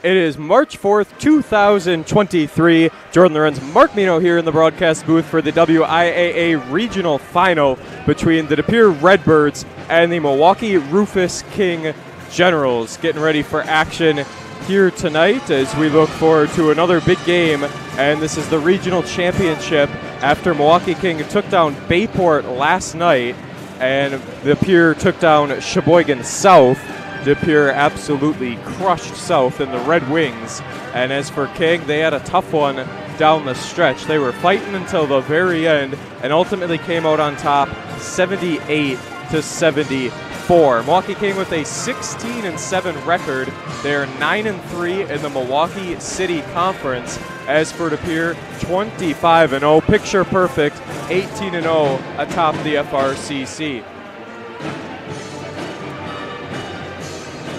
It is March 4th, 2023. Jordan Lorenz, Mark Mino here in the broadcast booth for the WIAA Regional Final between the De Pere Redbirds and the Milwaukee Rufus King Generals. Getting ready for action here tonight as we look forward to another big game, and this is the regional championship after Milwaukee King took down Bayport last night and De Pere took down Sheboygan South. De Pere absolutely crushed South in the Red Wings. And as for King, they had a tough one down the stretch. They were fighting until the very end and ultimately came out on top 78-74. Milwaukee King with a 16-7 record. They're 9-3 in the Milwaukee City Conference. As for De Pere, 25-0, picture perfect, 18-0 atop the FRCC.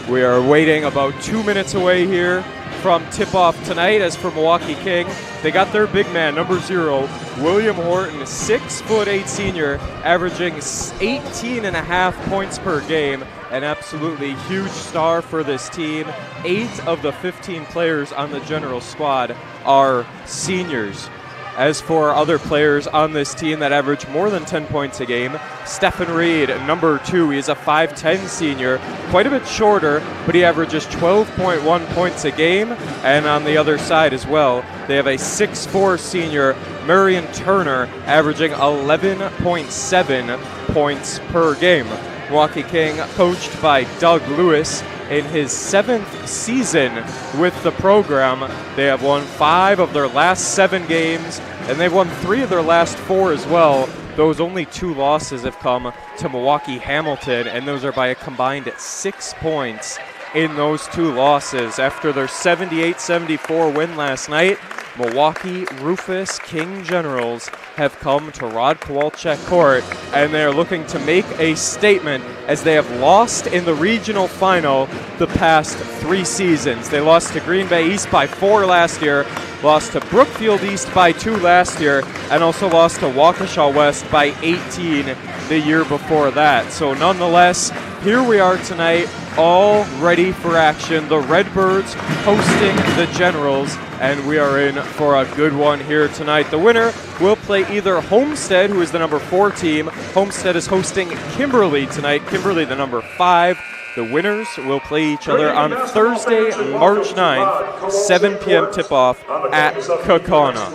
We are waiting about 2 minutes away here from tip-off tonight. As for Milwaukee King, they got their big man, number 0, William Horton, 6'8" senior, averaging 18.5 points per game. An absolutely huge star for this team. 8 of the 15 players on the general squad are seniors. As for other players on this team that average more than 10 points a game, Stephen Reed, number 2, he is a 5'10" senior, quite a bit shorter, but he averages 12.1 points a game. And on the other side as well, they have a 6'4" senior, Marion Turner, averaging 11.7 points per game. Milwaukee King, coached by Doug Lewis, in his 7th season with the program. They have won 5 of their last 7 games, and they've won 3 of their last 4 as well. Those only 2 losses have come to Milwaukee Hamilton, and those are by a combined 6 points in those 2 losses. After their 78-74 win last night, Milwaukee Rufus King Generals have come to Rod Kowalczyk Court, and they are looking to make a statement as they have lost in the regional final the past 3 seasons. They lost to Green Bay East by 4 last year, lost to Brookfield East by 2 last year, and also lost to Waukesha West by 18 the year before that. So nonetheless, here we are tonight, all ready for action. The Redbirds hosting the Generals, and we are in for a good one here tonight. The winner will play either Homestead, who is the number 4 team. Homestead is hosting Kimberly tonight. Kimberly, the number 5. The winners will play each other on Thursday, March 9th, 7 p.m. tip-off at Kaukauna.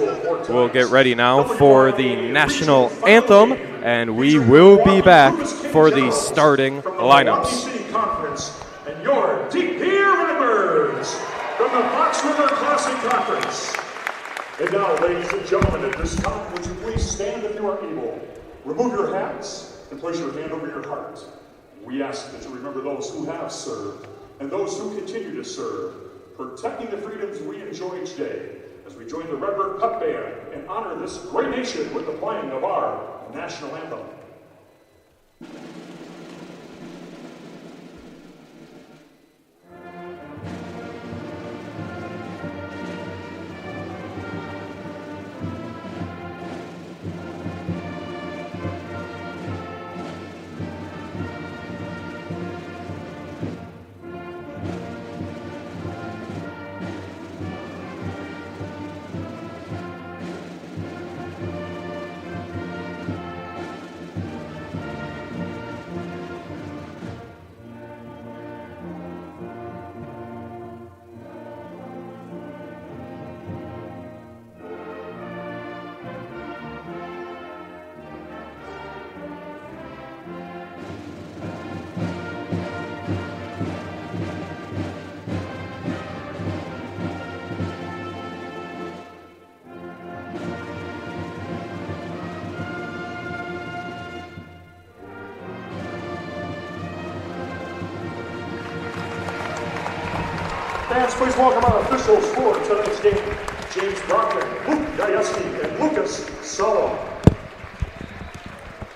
We'll get ready now for the national anthem, and we will be back for the starting lineups. And your De Pere Redbirds from the Fox River Classic Conference. And now, ladies and gentlemen, at this time, would you please stand if you are able? Remove your hats and place your hand over your heart. We ask that you remember those who have served and those who continue to serve, protecting the freedoms we enjoy each day as we join the Redbird Cup Band and honor this great nation with the playing of our national anthem. Fans, please welcome our officials for tonight's game, James Brockman, Luke Gajewski, and Lucas Solo.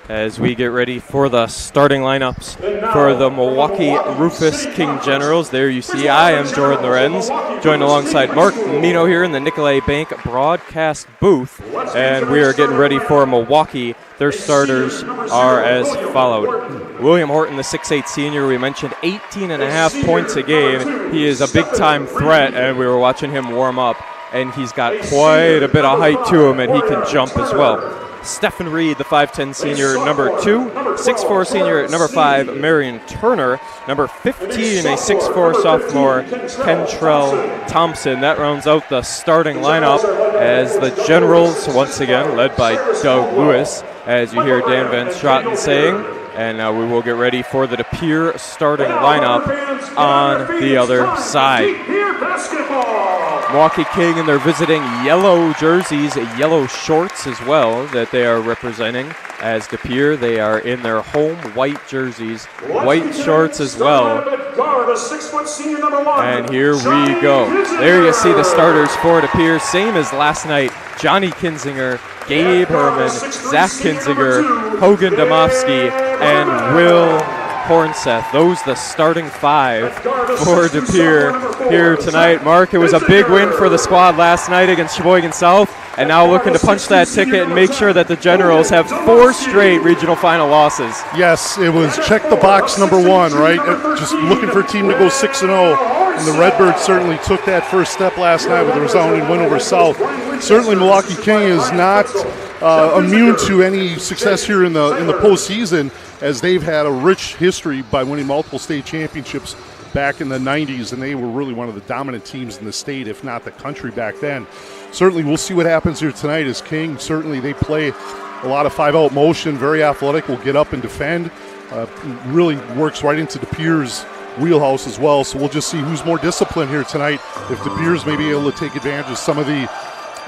as we get ready for the starting lineups for the Milwaukee Rufus King Generals. There you see I am Jordan Lorenz, joined alongside Mark Mino here in the Nicolay Bank broadcast booth, and we are getting ready for Milwaukee. Their starters are as followed. William Horton, the 6'8 senior, we mentioned 18.5 points a game. He is a big-time threat, and we were watching him warm up, and he's got quite a bit of height to him, and he can jump as well. Stephen Reed, the 5'10 senior, number 2. 6'4 senior, number 5, Marion Turner. Number 15, a 6'4 sophomore, Kentrell Thompson. That rounds out the starting lineup as the Generals, once again, led by Doug Lewis, as you hear Dan Van Straten saying. And now we will get ready for the De Pere starting lineup on the other side. Milwaukee King, and they're visiting yellow jerseys, yellow shorts as well that they are representing. As De Pere, they are in their home white jerseys, white shorts as well. And here we go. There you see the starters for De Pere, same as last night. Johnny Kinzinger, Gabe Herman, Zach Kinzinger, Hogan Domofsky, and Will Hornseth. Those the starting 5 for De Pere here tonight. Mark, it was a big win for the squad last night against Sheboygan South, and now looking to punch that ticket and make sure that the Generals have 4 straight regional final losses. Yes, it was check the box number 1, right? Just looking for a team to go 6-0, and the Redbirds certainly took that first step last night with a resounding win over South. Certainly Milwaukee King is not immune to any success here in the postseason, as they've had a rich history by winning multiple state championships back in the 90s, and they were really one of the dominant teams in the state, if not the country back then. Certainly we'll see what happens here tonight as King. Certainly they play a lot of 5-out motion, very athletic, will get up and defend. Really works right into De Pere's wheelhouse as well, so we'll just see who's more disciplined here tonight. If De Pere's maybe able to take advantage of some of the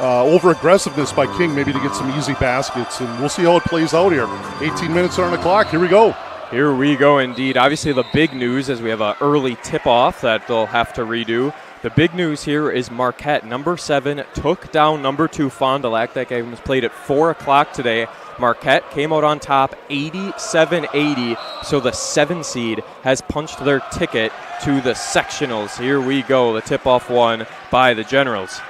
over-aggressiveness by King, maybe to get some easy baskets, and we'll see how it plays out here. 18 minutes are on the clock. Here we go. Here we go indeed. Obviously the big news, as we have an early tip-off that they'll have to redo. The big news here is Marquette, number 7, took down number 2 Fond du Lac. That game was played at 4 o'clock today. Marquette came out on top 87-80, so the 7 seed has punched their ticket to the sectionals. Here we go, the tip-off won by the Generals.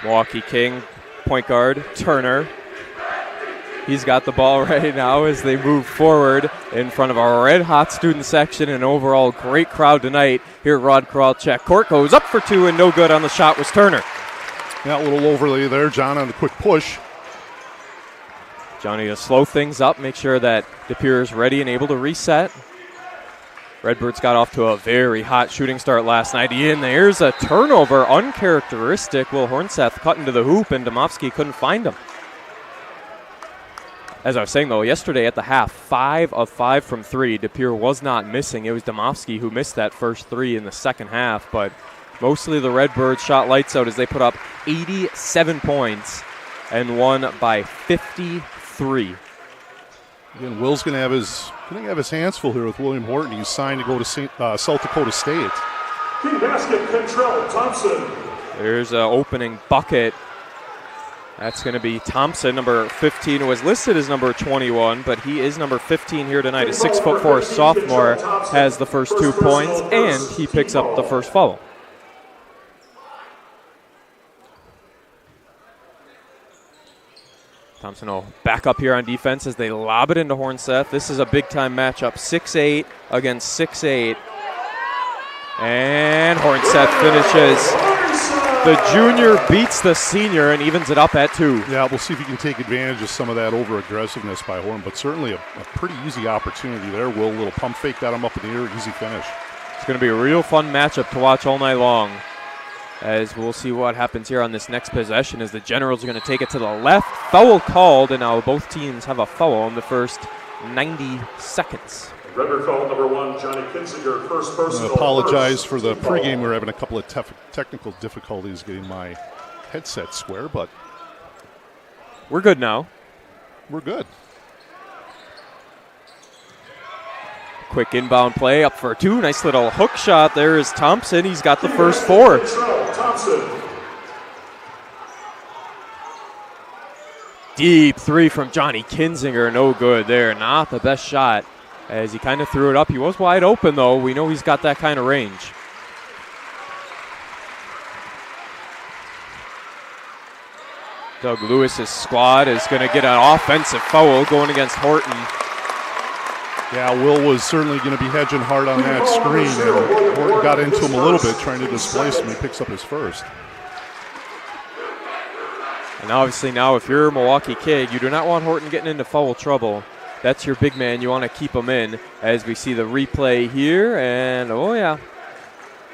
Milwaukee King, point guard, Turner. He's got the ball right now as they move forward in front of a red-hot student section. An overall great crowd tonight here at Rod Kowalczyk. Court goes up for 2 and no good. On the shot was Turner. That little overlay there, John, on the quick push. Johnny to slow things up, make sure that De Pere is ready and able to reset. Redbirds got off to a very hot shooting start last night. And there's a turnover, uncharacteristic. Will Hornseth cut into the hoop, and Domofsky couldn't find him. As I was saying, though, yesterday at the half, 5 of 5 from 3. De Pere was not missing. It was Domofsky who missed that first 3 in the second half. But mostly the Redbirds shot lights out as they put up 87 points and won by 53. Again, Will's going to have his hands full here with William Horton. He's signed to go to South Dakota State. Key basket, Kentrell Thompson. There's an opening bucket. That's going to be Thompson, number 15, who was listed as number 21, but he is number 15 here tonight. A 6'4" sophomore has the first 2 points, and he picks up the first foul. Thompson will back up here on defense as they lob it into Hornseth. This is a big-time matchup, 6'8" against 6'8". And Hornseth finishes. The junior beats the senior and evens it up at 2. Yeah, we'll see if he can take advantage of some of that over-aggressiveness by Horn, but certainly a pretty easy opportunity there. Will, a little pump fake, got him up in the air, easy finish. It's going to be a real fun matchup to watch all night long, as we'll see what happens here on this next possession as the Generals are going to take it to the left. Foul called, and now both teams have a foul in the first 90 seconds. Redbird foul number 1, Johnny Kinzinger, first personal. I apologize for the pregame. We're having a couple of technical difficulties getting my headset square, but we're good now. We're good. Quick inbound play up for 2. Nice little hook shot. There is Thompson. He's got the first 4. deep three from Johnny Kinzinger. No good there. Not the best shot as he kind of threw it up. He was wide open, though. We know he's got that kind of range. Doug Lewis's squad is going to get an offensive foul going against Horton. Yeah, Will was certainly going to be hedging hard on that screen, and Horton got into him a little bit trying to displace him. He picks up his first. And obviously now if you're Milwaukee King, you do not want Horton getting into foul trouble. That's your big man. You want to keep him in as we see the replay here. And, oh, yeah,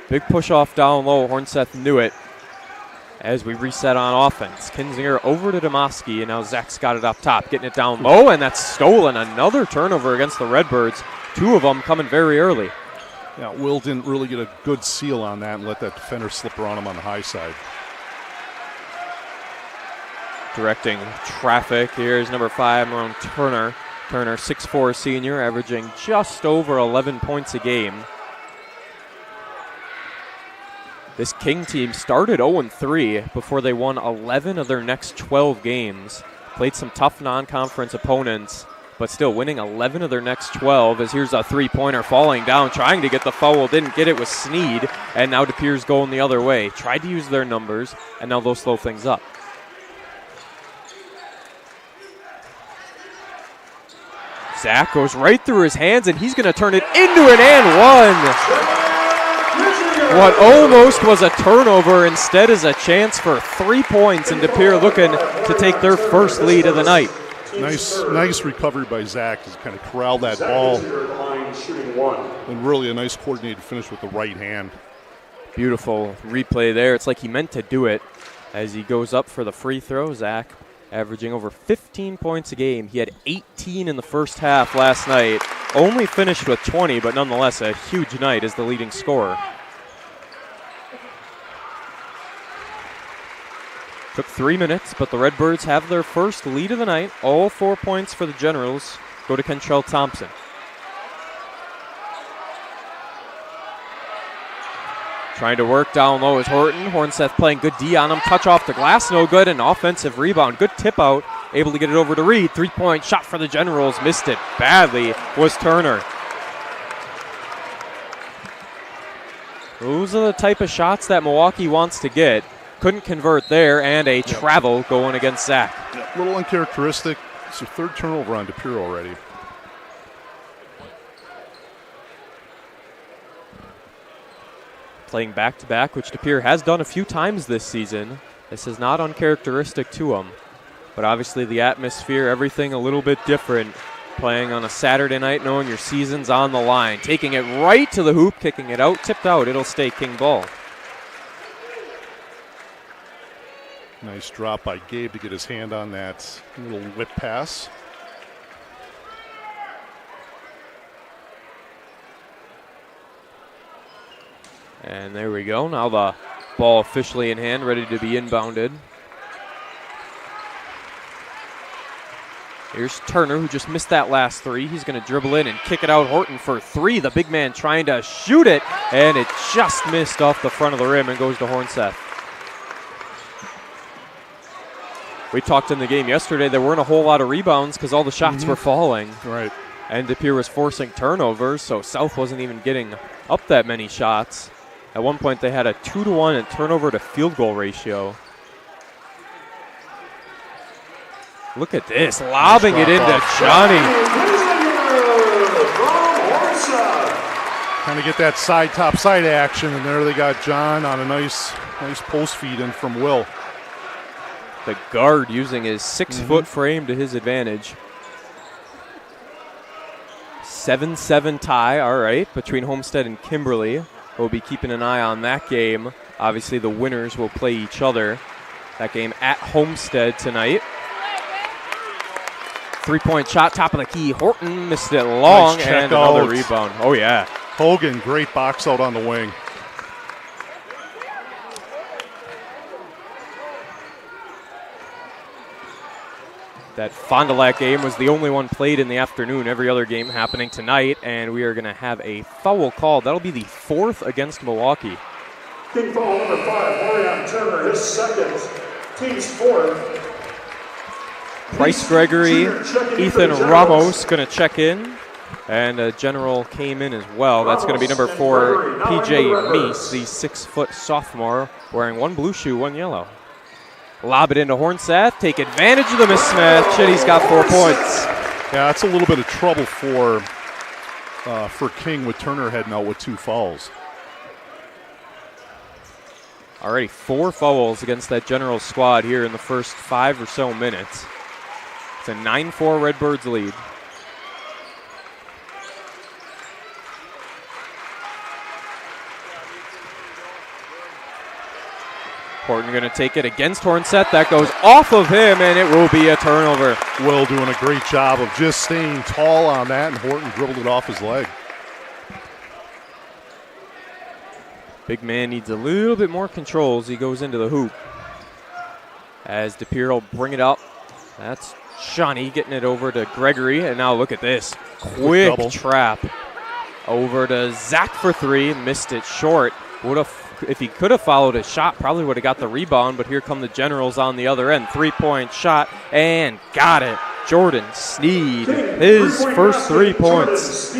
big push off down low. Hornseth knew it. As we reset on offense, Kinzinger over to Demoski, and now Zach's got it up top, getting it down low, and that's stolen. Another turnover against the Redbirds. Two of them coming very early. Yeah, Will didn't really get a good seal on that and let that defender slip around him on the high side. Directing traffic, here's number 5, Marone Turner. Turner, 6'4" senior, averaging just over 11 points a game. This King team started 0-3 before they won 11 of their next 12 games. Played some tough non-conference opponents, but still winning 11 of their next 12 as here's a three-pointer falling down, trying to get the foul, didn't get it with Sneed, and now DePere's going the other way. Tried to use their numbers, and now they'll slow things up. Zach goes right through his hands, and he's going to turn it into an and one. What almost was a turnover instead is a chance for 3 points, and DePere looking to take their first lead of the night. Nice recovery by Zach to kind of corral that ball. And really a nice coordinated finish with the right hand. Beautiful replay there. It's like he meant to do it as he goes up for the free throw. Zach averaging over 15 points a game. He had 18 in the first half last night. Only finished with 20, but nonetheless a huge night as the leading scorer. Took 3 minutes, but the Redbirds have their first lead of the night. All 4 points for the Generals go to Kentrell Thompson. Trying to work down low is Horton. Hornseth playing good D on him. Touch off the glass, no good. An offensive rebound. Good tip out. Able to get it over to Reed. 3-point shot for the Generals. Missed it badly was Turner. Those are the type of shots that Milwaukee wants to get. Couldn't convert there, and a travel going against Zach. A little uncharacteristic. It's your third turnover on DePere already. Playing back-to-back, which DePere has done a few times this season. This is not uncharacteristic to him. But obviously the atmosphere, everything a little bit different. Playing on a Saturday night, knowing your season's on the line. Taking it right to the hoop, kicking it out, tipped out. It'll stay King ball. Nice drop by Gabe to get his hand on that little whip pass. And there we go. Now the ball officially in hand, ready to be inbounded. Here's Turner, who just missed that last three. He's going to dribble in and kick it out. Horton for three. The big man trying to shoot it, and it just missed off the front of the rim and goes to Hornseth. We talked in the game yesterday, there weren't a whole lot of rebounds because all the shots were falling. Right. And DePere was forcing turnovers, so South wasn't even getting up that many shots. At one point, they had a 2-to-1 in turnover to field goal ratio. Look at this, lobbing it into Johnny. Trying to get that top side action, and there they got John on a nice post feed in from Will. The guard using his 6-foot frame to his advantage. 7-7 tie, all right, between Homestead and Kimberly. We'll be keeping an eye on that game. Obviously, the winners will play each other. That game at Homestead tonight. 3-point shot, top of the key. Horton missed it long, nice and another rebound. Oh, yeah. Hogan, great box out on the wing. That Fond du Lac game was the only one played in the afternoon. Every other game happening tonight, and we are going to have a foul call. That'll be the fourth against Milwaukee. Team foul number 5, Marion Turner, his second. Team's fourth. Bryce Gregory, Ethan Ramos going to check in. And General came in as well. That's going to be number 4, PJ Meese, the 6-foot sophomore, wearing one blue shoe, one yellow. Lob it into Hornseth, take advantage of the mismatch, and he's got 4 points. Yeah, that's a little bit of trouble for King with Turner heading out with 2 fouls. Already 4 fouls against that General squad here in the first 5 or so minutes. It's a 9-4 Redbirds lead. Horton going to take it against Hornseth. That goes off of him, and it will be a turnover. Will doing a great job of just staying tall on that, and Horton dribbled it off his leg. Big man needs a little bit more control as he goes into the hoop. As DePere will bring it up. That's Shawnee getting it over to Gregory, and now look at this. Quick trap. Over to Zach for 3, missed it short. If he could have followed his shot, probably would have got the rebound, but here come the Generals on the other end. 3-point shot, and got it. Jordan Sneed, his first 3 points.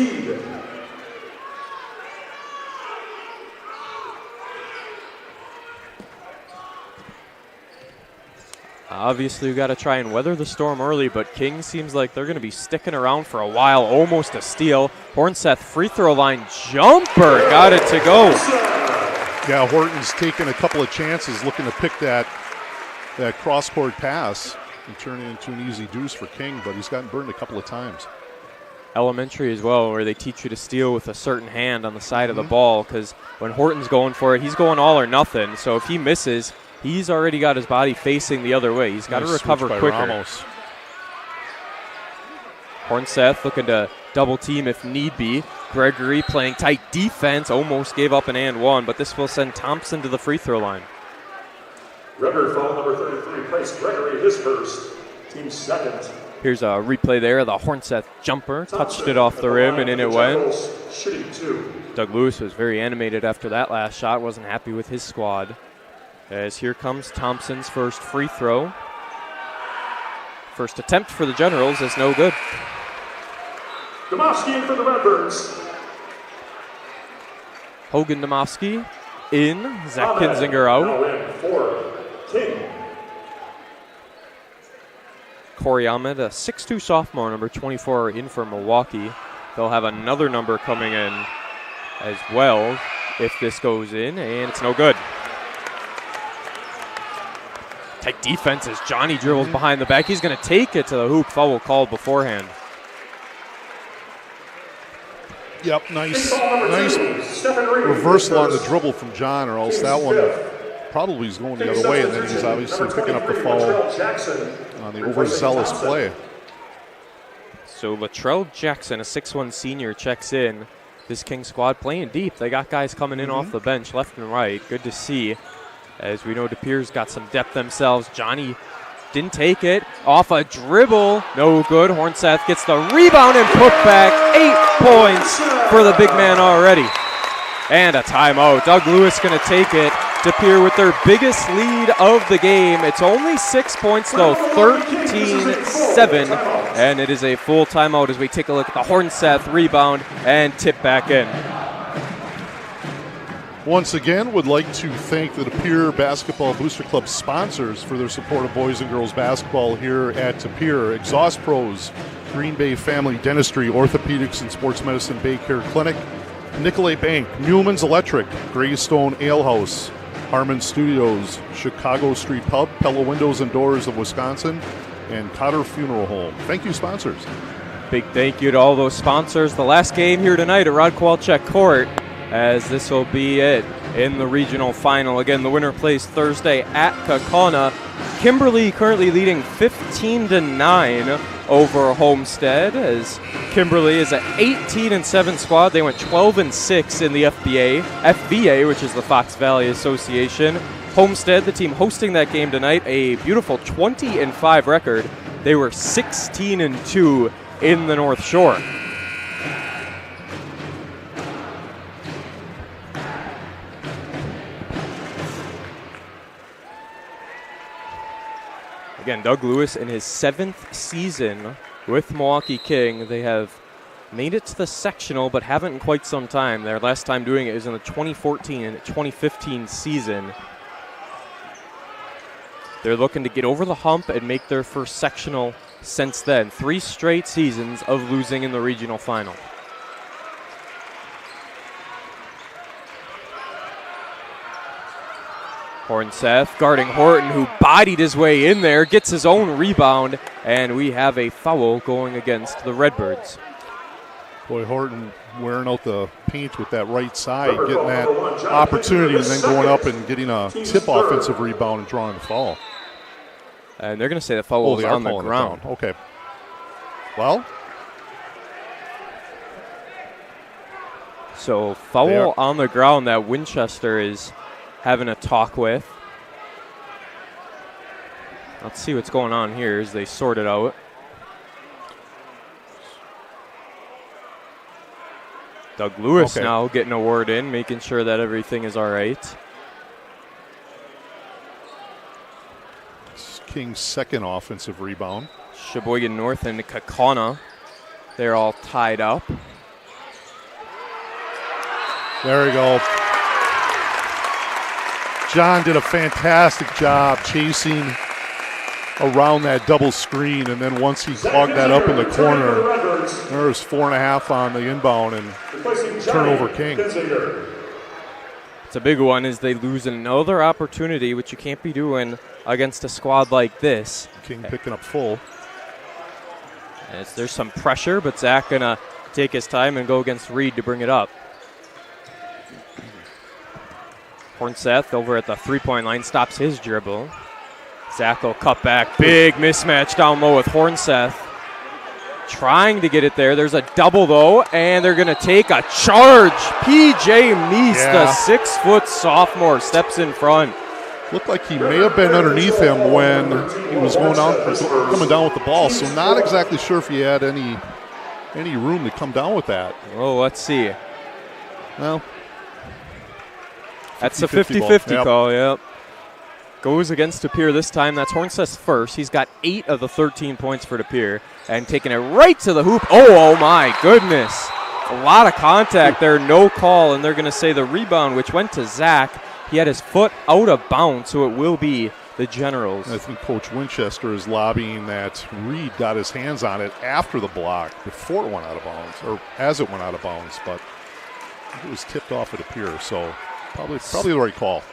Obviously, we've got to try and weather the storm early, but King seems like they're going to be sticking around for a while. Almost a steal. Hornseth free throw line jumper. Got it to go. Yeah, Horton's taken a couple of chances looking to pick that cross-court pass and turn it into an easy deuce for King, but he's gotten burned a couple of times. Elementary as well, where they teach you to steal with a certain hand on the side of the ball, because when Horton's going for it, he's going all or nothing. So if he misses, he's already got his body facing the other way. He's got to recover quicker. Ramos. Hornseth looking to double team if need be. Gregory playing tight defense, almost gave up an and one, but this will send Thompson to the free throw line. Redbird foul number 33 placed Gregory his first, team second. Here's a replay there of the Hornseth jumper. Touched it off the rim and in it went. Doug Lewis was very animated after that last shot, wasn't happy with his squad. As here comes Thompson's first free throw. First attempt for the Generals is no good. Domofsky in for the Redbirds. Hogan Domofsky in. Zach Kinzinger out. Now in for King. Corey Ahmed, a 6'2 sophomore, number 24, in for Milwaukee. They'll have another number coming in as well if this goes in, and it's no good. Tight defense as Johnny dribbles behind the back. He's going to take it to the hoop. Foul called beforehand. Yep, nice reversal on the dribble from John, or else that one probably is going the other way, and then he's obviously picking up the foul on the overzealous play. So Latrell Jackson, a 6'1 senior, checks in. This King squad playing deep. They got guys coming in off the bench left and right. Good to see. As we know, DePere's got some depth themselves. Johnny didn't take it. Off a dribble. No good. Hornseth gets the rebound and put back. 8 points for the big man already. And a timeout. Doug Lewis going to take it. DePere with their biggest lead of the game. It's only 6 points, though. 13-7. And it is a full timeout as we take a look at the Hornseth rebound and tip back in. Once again, would like to thank the DePere Basketball Booster Club sponsors for their support of boys and girls basketball here at DePere. Exhaust Pros, Green Bay Family Dentistry, Orthopedics and Sports Medicine Bay Care Clinic, Nicolay Bank, Muleman's Electric, Greystone Ale House, Harmon Studios, Chicago Street Pub, Pella Windows and Doors of Wisconsin, and Cotter Funeral Home. Thank you, sponsors. Big thank you to all those sponsors. The last game here tonight at Rod Kowalczyk Court, as this will be it in the regional final. Again, the winner plays Thursday at Kaukauna. Kimberly currently leading 15-9 over Homestead, as Kimberly is an 18-7 squad. They went 12-6 in the FVA, which is the Fox Valley Association. Homestead, the team hosting that game tonight, a beautiful 20-5 record. They were 16-2 in the North Shore. Again, Doug Lewis in his 7th season with Milwaukee King. They have made it to the sectional, but haven't in quite some time. Their last time doing it was in the 2014 and 2015 season. They're looking to get over the hump and make their first sectional since then. 3 straight seasons of losing in the regional final. Hornseth guarding Horton, who bodied his way in there, gets his own rebound, and we have a foul going against the Redbirds. Boy, Horton wearing out the paint with that right side, getting that opportunity and then going up and getting a tip offensive rebound and drawing the foul. And they're going to say the foul was on the ground. Okay. Well. So foul on the ground that Winchester is having a talk with. Let's see what's going on here as they sort it out. Doug Lewis now getting a word in, making sure that everything is all right. King's second offensive rebound. Sheboygan North and Kaukauna, they're all tied up. There we go. John did a fantastic job chasing around that double screen, and then once he clogged that up in the corner, there was 4.5 on the inbound and turnover King. It's a big one as they lose another opportunity, which you can't be doing against a squad like this. King picking up full. As there's some pressure, but Zach gonna take his time and go against Reed to bring it up. Hornseth over at the three-point line stops his dribble. Zach will cut back. Big mismatch down low with Hornseth. Trying to get it there. There's a double, though, and they're going to take a charge. P.J. Meese, the 6-foot sophomore, steps in front. Looked like he may have been underneath him when he was coming down with the ball, so not exactly sure if he had any room to come down with that. Oh, let's see. Well, that's a 50-50 call, yep. Goes against DePere this time. That's Hornseth's first. He's got 8 of the 13 points for DePere. And taking it right to the hoop. Oh my goodness. A lot of contact there, no call. And they're going to say the rebound, which went to Zach. He had his foot out of bounds, so it will be the Generals. I think Coach Winchester is lobbying that Reed got his hands on it after the block, before it went out of bounds, or as it went out of bounds. But it was tipped off at DePere, so probably the right call.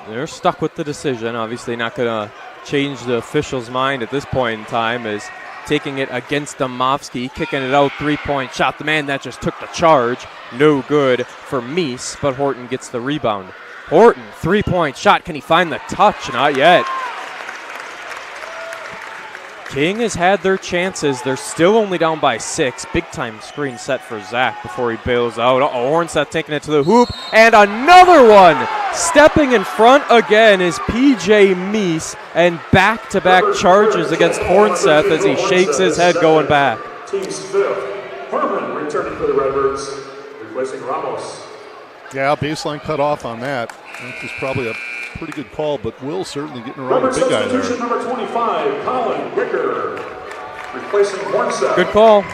They're stuck with the decision. Obviously not going to change the official's mind at this point in time, as taking it against Domovsky, kicking it out, 3-point shot. The man that just took the charge, no good for Meese, but Horton gets the rebound. Horton, 3-point shot. Can he find the touch? Not yet. King has had their chances. They're still only down by 6. Big-time screen set for Zach before he bails out. Hornseth taking it to the hoop. And another one! Stepping in front again is P.J. Meese. And back-to-back charges against Hornseth as he shakes his head going back. Team's 5th. Herman returning for the Redbirds, replacing Ramos. Yeah, baseline cut off on that. I think it was probably a pretty good call, but Will certainly getting around the big guy there. Number 25, Colin Wicker, replacing Hornseth. Good call.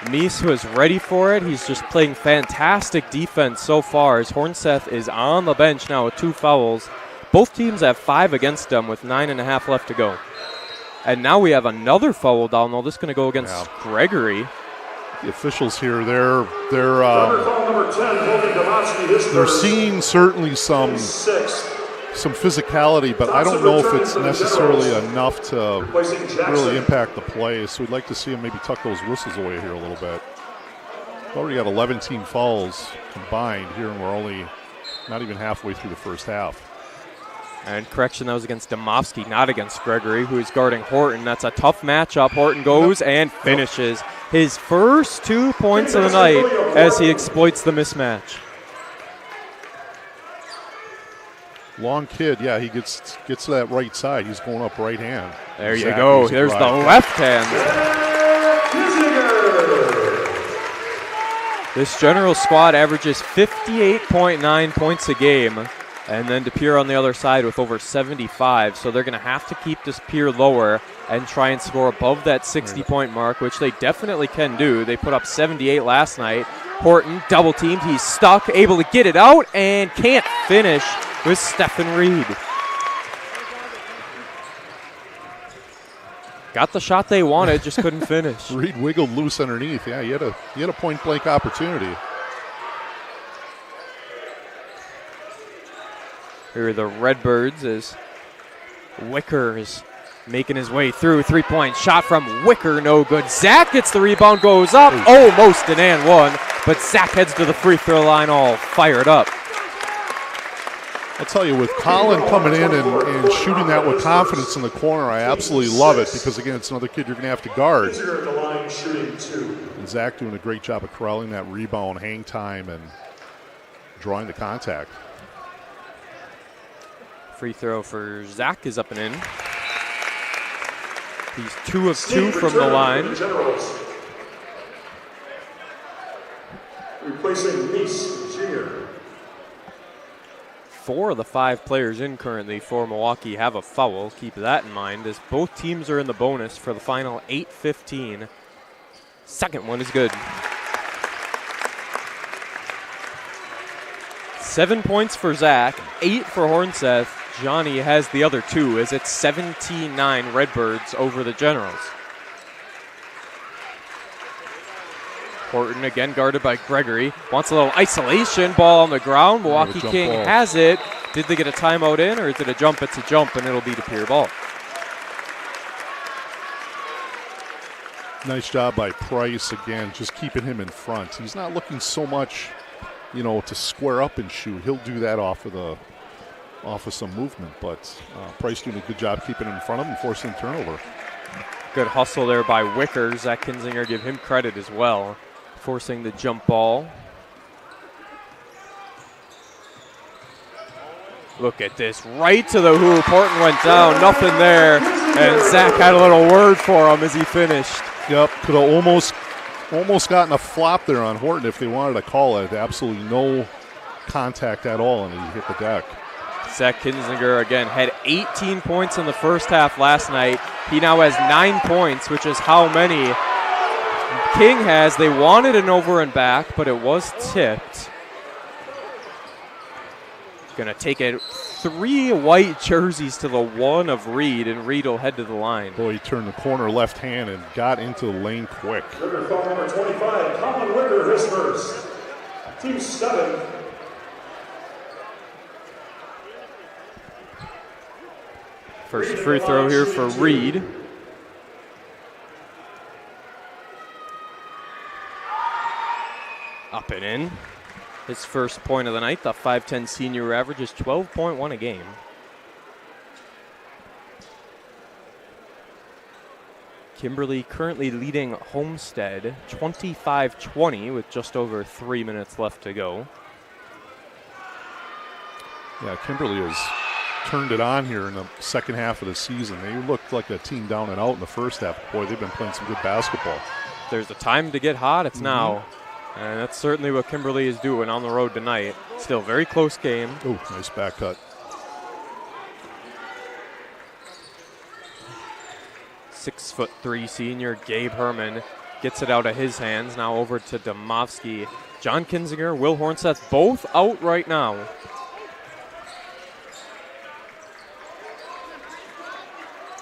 Meese was ready for it. He's just playing fantastic defense so far, as Hornseth is on the bench now with 2 fouls. Both teams have 5 against them with 9.5 left to go. And now we have another foul down low. This is going to go against Gregory. The officials here, they're seeing certainly some physicality, but I don't know if it's necessarily enough to really impact the play. So we'd like to see them maybe tuck those whistles away here a little bit. We've already got 11 team fouls combined here, and we're only not even halfway through the first half. And correction, that was against Domovsky, not against Gregory, who is guarding Horton. That's a tough matchup. Horton goes and finishes his first 2 points of the night as he exploits the mismatch. Long kid, yeah, he gets to that right side. He's going up right hand. There you go. There's the left hand. This General squad averages 58.9 points a game. And then DePere on the other side with over 75. So they're going to have to keep DePere lower and try and score above that 60-point mark, which they definitely can do. They put up 78 last night. Horton double teamed. He's stuck, able to get it out, and can't finish with Stephen Reed. Got the shot they wanted, just couldn't finish. Reed wiggled loose underneath. Yeah, he had a point-blank opportunity. Here are the Redbirds as Wicker is making his way through. Three-point shot from Wicker, no good. Zach gets the rebound, goes up, almost an and one, but Zach heads to the free throw line all fired up. I'll tell you, with Colin coming in and shooting that with confidence in the corner, I absolutely love it because, again, it's another kid you're going to have to guard. And Zach doing a great job of corralling that rebound, hang time, and drawing the contact. Free throw for Zach is up and in. He's 2 of 2 from the line. Replacing Nice Jr. 4 of the 5 players in currently for Milwaukee have a foul. Keep that in mind as both teams are in the bonus for the final 8:15. Second one is good. 7 points for Zach, 8 for Hornseth. Johnny has the other 2 as it's 17-9 Redbirds over the Generals. Horton again guarded by Gregory. Wants a little isolation. Ball on the ground. Milwaukee King has it. Did they get a timeout in or is it a jump? It's a jump and it'll be DePere ball. Nice job by Price again, just keeping him in front. He's not looking so much, to square up and shoot. He'll do that off of some movement, but Price doing a good job keeping him in front of him and forcing turnover. Good hustle there by Wicker. Zach Kinzinger, give him credit as well, forcing the jump ball. Look at this, right to the hoop. Horton went down, nothing there, and Zach had a little word for him as he finished. Yep, could have almost gotten a flop there on Horton if they wanted to call it. Absolutely no contact at all, and he hit the deck. Zach Kinzinger, again, had 18 points in the first half last night. He now has 9 points, which is how many King has. They wanted an over and back, but it was tipped. Going to take it 3 white jerseys to the 1 of Reed, and Reed will head to the line. Boy, he turned the corner left hand and got into the lane quick. Number 25, Colin Wicker, his first. Team 7. First free throw here for Reed. Up and in. His first point of the night. The 5'10 senior averages 12.1 a game. Kimberly currently leading Homestead 25-20 with just over 3 minutes left to go. Yeah, Kimberly has turned it on here in the second half of the season. They looked like a team down and out in the first half. Boy, they've been playing some good basketball. There's a time to get hot, it's now. And that's certainly what Kimberly is doing on the road tonight. Still very close game. Oh, nice back cut. 6'3" senior Gabe Herman gets it out of his hands. Now over to Domovsky. John Kinzinger, Will Hornseth, both out right now.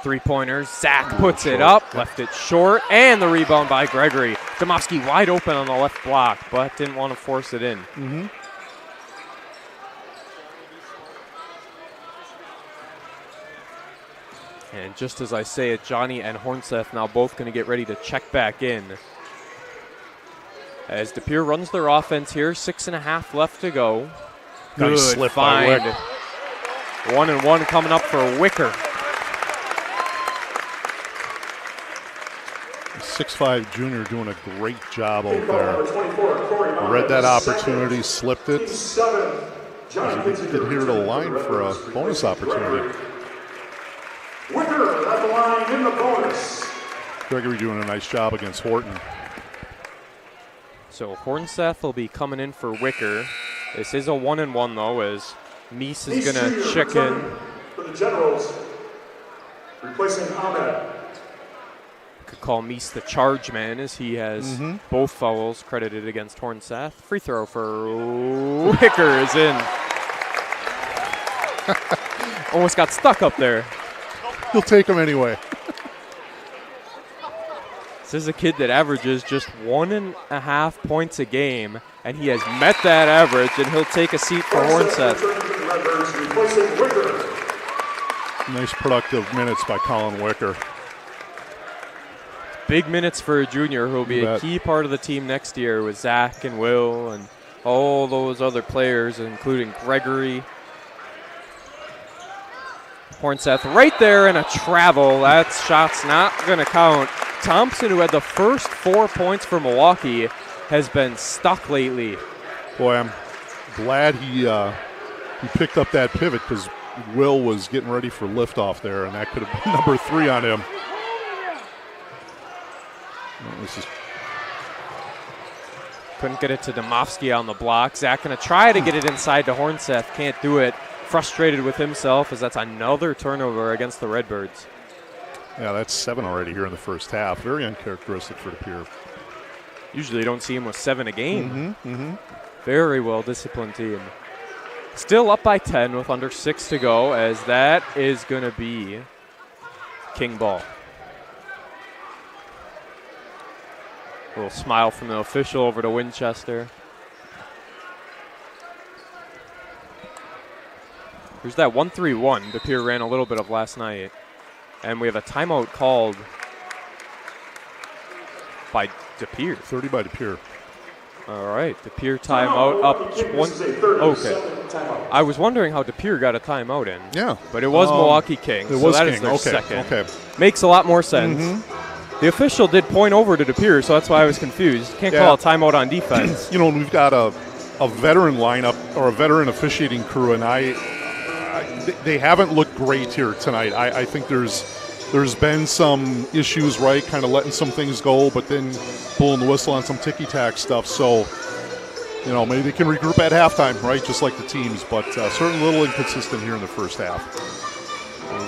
Three-pointers, Zach puts it up, left it short, and the rebound by Gregory. Domovsky wide open on the left block, but didn't want to force it in. And just as I say it, Johnny and Hornseth now both going to get ready to check back in. As DePere runs their offense here, 6.5 left to go. Nice slip by Wick. 1-and-1 coming up for Wicker. 6'5" junior doing a great job out there. Read that opportunity, slipped it. Did here to the line for a bonus opportunity. Wicker at the line in the bonus. Gregory doing a nice job against Horton. So Hornseth will be coming in for Wicker. This is a 1-and-1 though, as Meese is going to check in. For the Generals, replacing Ahmed. Could call Meese the charge man as he has both fouls credited against Hornseth. Free throw for Wicker is in. Almost got stuck up there. He'll take him anyway. This is a kid that averages just 1.5 points a game, and he has met that average, and he'll take a seat for Hornseth. Nice productive minutes by Colin Wicker. Big minutes for a junior who will be a key part of the team next year with Zach and Will and all those other players, including Gregory. Hornseth right there in a travel. That shot's not going to count. Thompson, who had the first 4 points for Milwaukee, has been stuck lately. Boy, I'm glad he picked up that pivot because Will was getting ready for liftoff there, and that could have been number 3 on him. Couldn't get it to Domofsky on the block. Zach going to try to get it inside to Hornseth. Can't do it. Frustrated with himself as that's another turnover against the Redbirds. Yeah, that's 7 already here in the first half. Very uncharacteristic for the Pere. Usually you don't see him with 7 a game. Very well-disciplined team. Still up by 10 with under 6 to go, as that is going to be King ball. A little smile from the official over to Winchester. Here's that 1-3-1 the Pere ran a little bit of last night. And we have a timeout called by DePere. 30 by DePere. All right, DePere timeout up 20. Okay. I was wondering how DePere got a timeout in. Yeah. But it was Milwaukee Kings. So that is their second. Okay. Makes a lot more sense. The official did point over to DePere, so that's why I was confused. Can't call a timeout on defense. You know, we've got a veteran lineup or a veteran officiating crew, and they haven't looked great here tonight. I think there's been some issues, right, kind of letting some things go, but then blowing the whistle on some ticky-tack stuff. So, you know, maybe they can regroup at halftime, right, just like the teams, but certainly a little inconsistent here in the first half.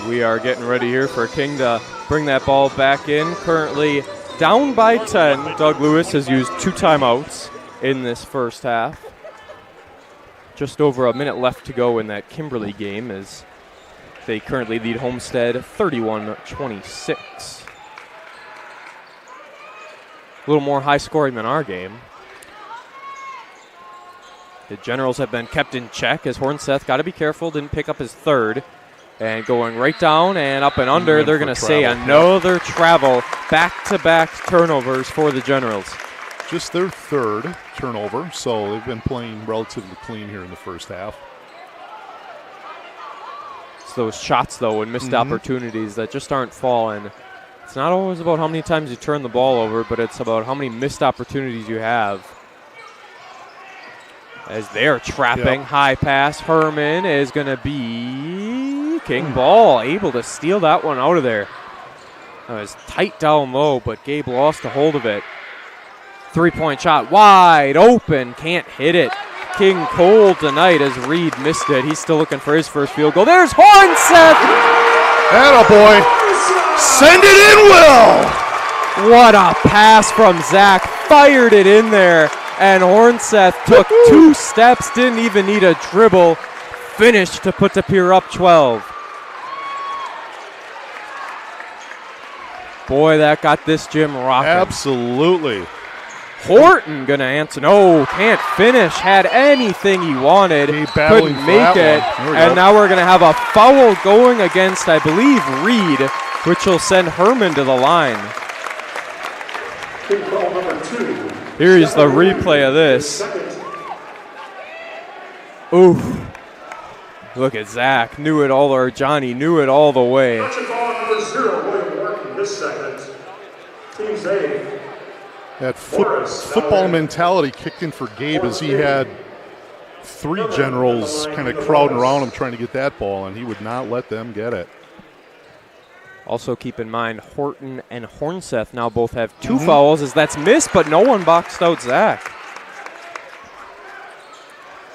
We are getting ready here for King to bring that ball back in. Currently down by 10. Doug Lewis has used 2 timeouts in this first half. Just over a minute left to go in that Kimberly game as they currently lead Homestead 31-26. A little more high scoring than our game. The Generals have been kept in check as Hornseth got to be careful, didn't pick up his third. And going right down and up and under, they're going to say another travel. Back-to-back turnovers for the Generals. Just their third turnover, so they've been playing relatively clean here in the first half. It's those shots, though, and missed opportunities that just aren't falling. It's not always about how many times you turn the ball over, but it's about how many missed opportunities you have. As they're trapping, high pass. Herman is going to be King ball, able to steal that one out of there. That was tight down low, but Gabe lost a hold of it. 3-point shot, wide open, can't hit it. King cold tonight as Reed missed it. He's still looking for his first field goal. There's Hornseth! Attaboy. Send it in, Will! What a pass from Zach. Fired it in there. And Hornseth took 2 steps, didn't even need a dribble. Finished to put DePere up 12. Boy, that got this gym rocking. Absolutely. Horton gonna answer. No, can't finish. Had anything he wanted. Couldn't make it. And now we're gonna have a foul going against, I believe, Reed, which will send Herman to the line. Here's the replay of this. Oof. Look at Zach. Knew it all, or Johnny knew it all the way. That football mentality kicked in for Gabe as he had 3 Generals kind of crowding around him trying to get that ball, and he would not let them get it. Also keep in mind, Horton and Hornseth now both have 2 fouls as that's missed, but no one boxed out Zach.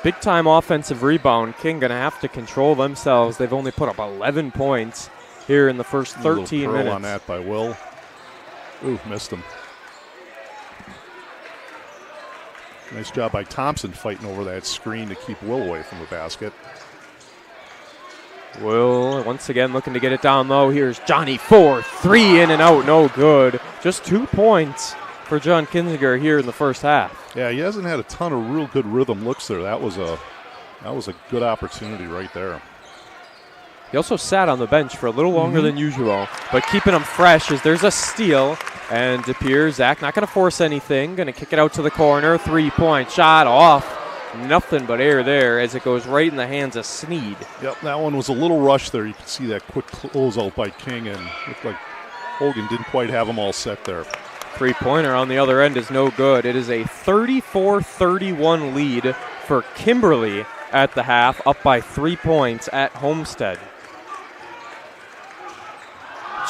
Big time offensive rebound. King going to have to control themselves. They've only put up 11 points here in the first 13 minutes. On that by Will. Ooh, missed him. Nice job by Thompson fighting over that screen to keep Will away from the basket. Will once again looking to get it down low. Here's Johnny 4-3 in and out, no good. Just 2 points for John Kinzinger here in the first half. Yeah, he hasn't had a ton of real good rhythm looks there. That was a good opportunity right there. He also sat on the bench for a little longer than usual, but keeping him fresh as there's a steal. And DePere, Zach not going to force anything. Going to kick it out to the corner. 3-point shot off. Nothing but air there as it goes right in the hands of Sneed. Yep, that one was a little rushed there. You could see that quick closeout by King, and looked like Hogan didn't quite have them all set there. 3-pointer on the other end is no good. It is a 34-31 lead for Kimberly at the half, up by 3 points at Homestead.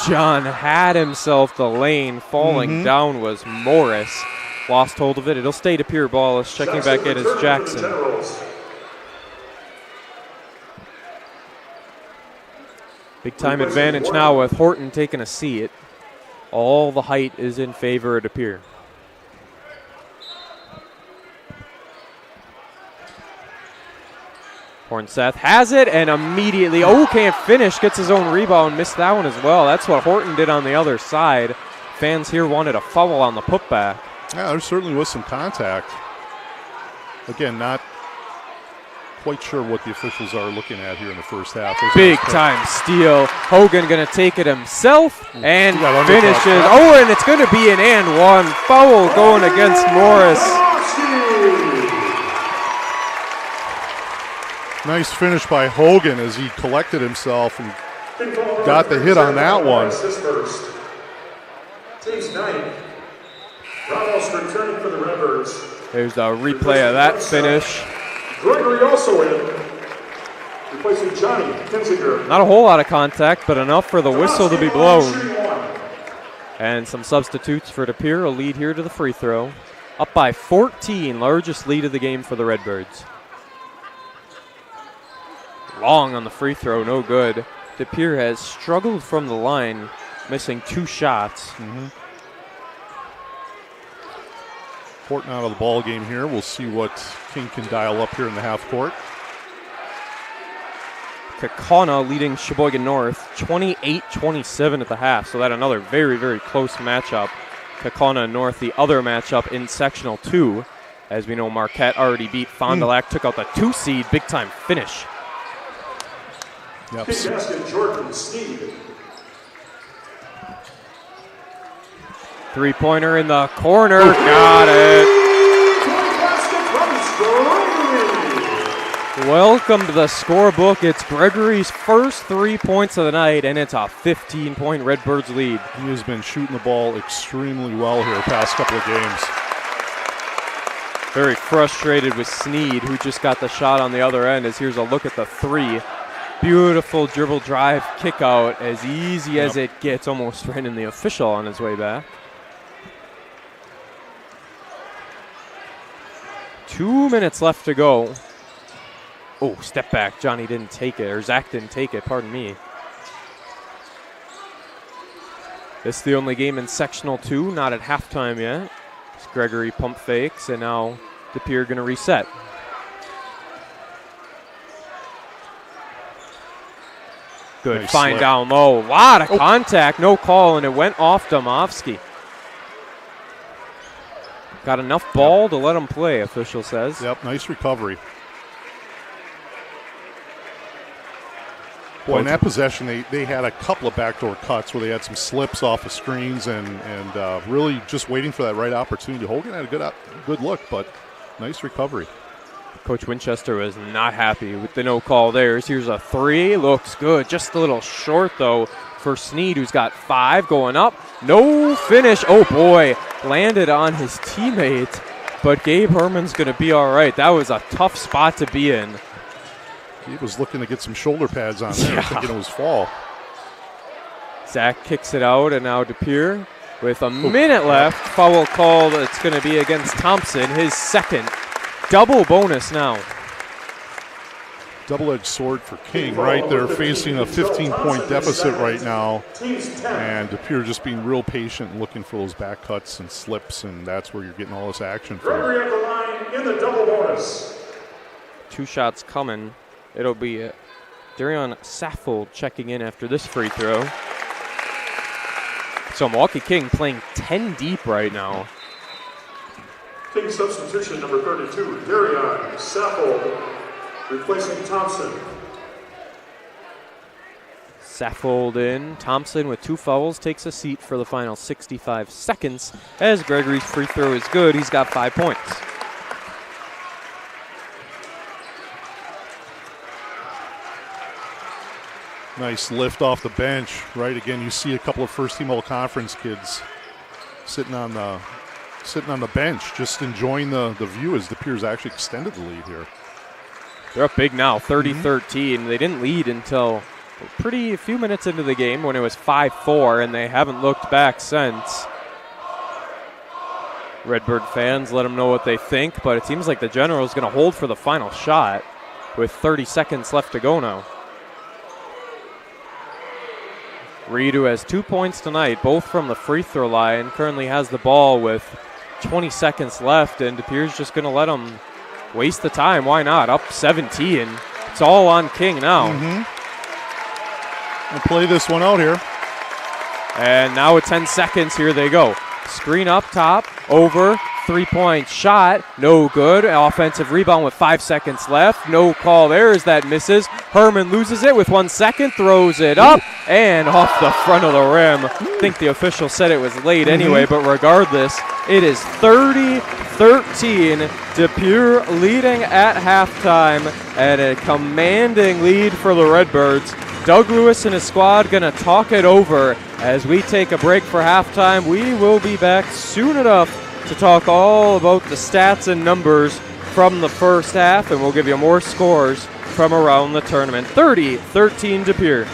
John had himself the lane. Falling down was Morris. Lost hold of it. It'll stay to Pere Ballas. Checking back in is Jackson. Big time advantage now with Horton taking a seat. All the height is in favor of DePere. Hornseth has it and immediately, can't finish, gets his own rebound, missed that one as well. That's what Horton did on the other side. Fans here wanted a foul on the putback. Yeah, there certainly was some contact. Again, not quite sure what the officials are looking at here in the first half. Big time steal. Hogan going to take it himself and finishes. And it's going to be an and one. Foul going against Morris. Nice finish by Hogan as he collected himself and got the hit on that one. Team's 9. Ramos returning for the Redbirds. There's a replay of that finish. Gregory also in, replacing Johnny Kinzinger. Not a whole lot of contact, but enough for the whistle to be blown. And some substitutes for DePere, a lead here to the free throw. Up by 14, largest lead of the game for the Redbirds. Long on the free throw, no good. DePere has struggled from the line, missing 2 shots. Horton out of the ball game here. We'll see what King can dial up here in the half court. Kaukauna leading Sheboygan North 28-27 at the half. So that another very, very close matchup. Kaukauna North, the other matchup in sectional 2. As we know, Marquette already beat Fond du Lac, took out the 2 seed, big time finish. Yep. Jordan Sneed. 3-pointer in the corner. Got it. Welcome to the scorebook. It's Gregory's first 3 points of the night, and it's a 15-point Redbirds lead. He has been shooting the ball extremely well here the past couple of games. Very frustrated with Sneed, who just got the shot on the other end, as here's a look at the 3. Beautiful dribble drive kick out, as easy as it gets, almost right in the official on his way back. 2 minutes left to go. Step back. Johnny didn't take it, or Zach didn't take it, pardon me. This is the only game in sectional 2, not at halftime yet. It's Gregory pump fakes, and now DePere going to reset. Good nice find slip. Down low. A lot of contact, no call, and it went off Domovsky. Got enough ball to let him play, official says. Yep, nice recovery. Boy, in that possession, they had a couple of backdoor cuts where they had some slips off of screens and really just waiting for that right opportunity. Hogan had a good look, but nice recovery. Coach Winchester was not happy with the no call there. Here's a 3, looks good. Just a little short, though, for Sneed, who's got 5 going up. No finish. Oh, boy, landed on his teammate, but Gabe Herman's going to be all right. That was a tough spot to be in. He was looking to get some shoulder pads on there, thinking it was fall. Zach kicks it out, and now DePere with a minute left. Foul called. It's going to be against Thompson, his second. Double bonus now. double-edged sword for King, right? They're facing a 15-point deficit right now, and DePere just being real patient and looking for those back cuts and slips, and that's where you're getting all this action from. Gregory at the line in the double bonus. 2 shots coming. It'll be Darion Saffold checking in after this free throw. So Milwaukee King playing 10 deep right now. King substitution number 32, Darion Saffold, replacing Thompson. Saffold in. Thompson with 2 fouls takes a seat for the final 65 seconds. As Gregory's free throw is good, he's got 5 points. Nice lift off the bench, right? Again, you see a couple of first-team All-Conference kids sitting on the bench, just enjoying the view as DePere's actually extended the lead here. They're up big now, 30-13. They didn't lead until a few minutes into the game when it was 5-4, and they haven't looked back since. Redbird fans, let them know what they think, but it seems like the General is going to hold for the final shot with 30 seconds left to go now. Reed, who has 2 points tonight, both from the free throw line, currently has the ball with 20 seconds left, and DePere's just going to let him waste the time. Why not? Up 17. It's all on King now. We'll play this one out here. And now with 10 seconds, here they go. Screen up top, over, 3-point shot, no good. Offensive rebound with 5 seconds left. No call there as that misses. Herman loses it with 1 second, throws it up, and off the front of the rim. I think the official said it was late anyway, but regardless, it is 30-13. DePere leading at halftime, and a commanding lead for the Redbirds. Doug Lewis and his squad going to talk it over as we take a break for halftime. We will be back soon enough to talk all about the stats and numbers from the first half, and we'll give you more scores from around the tournament. 30-13 DePere.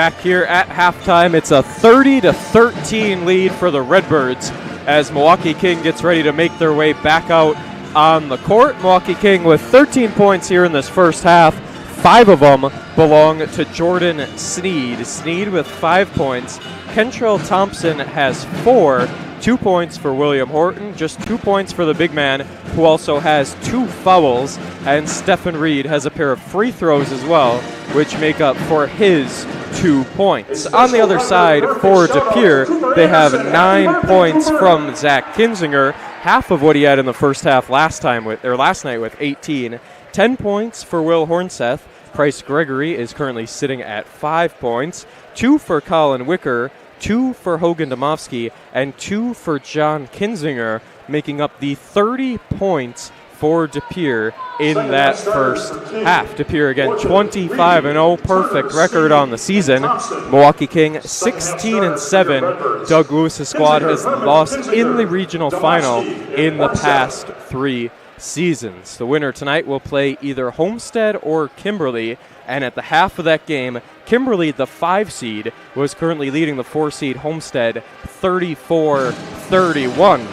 back here at halftime. It's a 30-13 lead for the Redbirds as Milwaukee King gets ready to make their way back out on the court. Milwaukee King with 13 points here in this first half. 5 of them belong to Jordan Sneed. Sneed with 5 points. Kentrell Thompson has 4. 2 points for William Horton, just 2 points for the big man, who also has 2 fouls, and Stephen Reed has a pair of free throws as well, which make up for his 2 points. On the other side, for De Pere, they have 9 points from Zach Kinzinger, half of what he had in the first half last night with 18. 10 points for Will Hornseth. Price Gregory is currently sitting at 5 points. 2 for Colin Wicker, 2 for Hogan Domofsky, and 2 for John Kinzinger, making up the 30 points for De Pere in that first half. De Pere again 25-0, perfect record on the season. Milwaukee King 16-7. Doug Lewis's squad has lost in the regional final in the past 3 seasons. The winner tonight will play either Homestead or Kimberly, and at the half of that game, Kimberly, the 5 seed, was currently leading the 4 seed Homestead 34-31.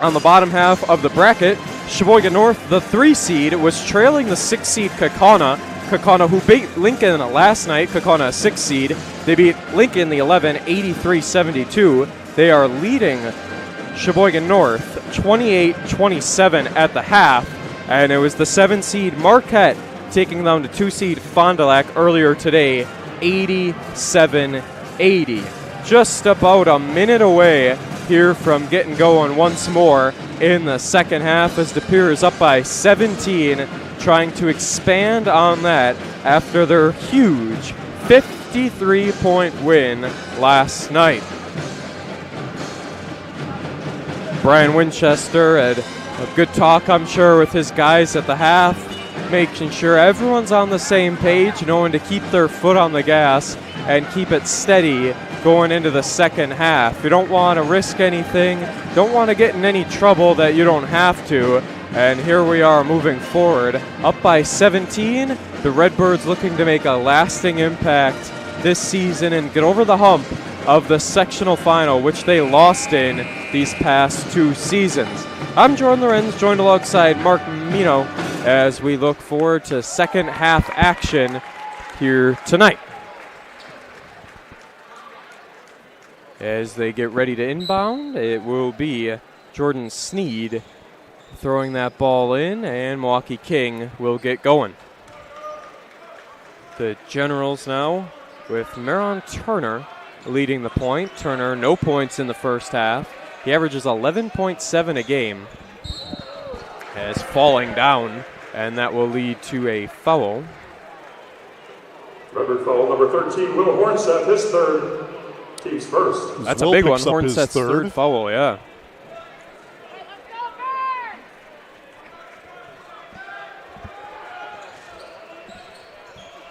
On the bottom half of the bracket, Sheboygan North, the 3 seed, was trailing the 6 seed Kaukauna. Kaukauna, who beat Lincoln last night. Kaukauna, a 6 seed. They beat Lincoln, the 11, 83-72. They are leading Sheboygan North 28-27 at the half, and it was the 7 seed Marquette taking down the 2 seed Fond du Lac earlier today, 87-80. Just about a minute away here from getting going once more in the second half as De Pere is up by 17, trying to expand on that after their huge 53-point win last night. Brian Winchester had a good talk, I'm sure, with his guys at the half, making sure everyone's on the same page, knowing to keep their foot on the gas and keep it steady going into the second half. You don't want to risk anything, don't want to get in any trouble that you don't have to. And here we are moving forward, up by 17. The Redbirds looking to make a lasting impact this season and get over the hump of the sectional final, which they lost in these past 2 seasons. I'm Jordan Lorenz, joined alongside Mark Mino as we look forward to second half action here tonight. As they get ready to inbound, it will be Jordan Sneed throwing that ball in, and Milwaukee King will get going. The Generals now with Maron Turner leading the point. Turner, no points in the first half. He averages 11.7 a game as falling down, and that will lead to a foul. Redbird foul number 13, Will Hornseth, his third, team's first. That's a big one. Hornseth's third foul, yeah.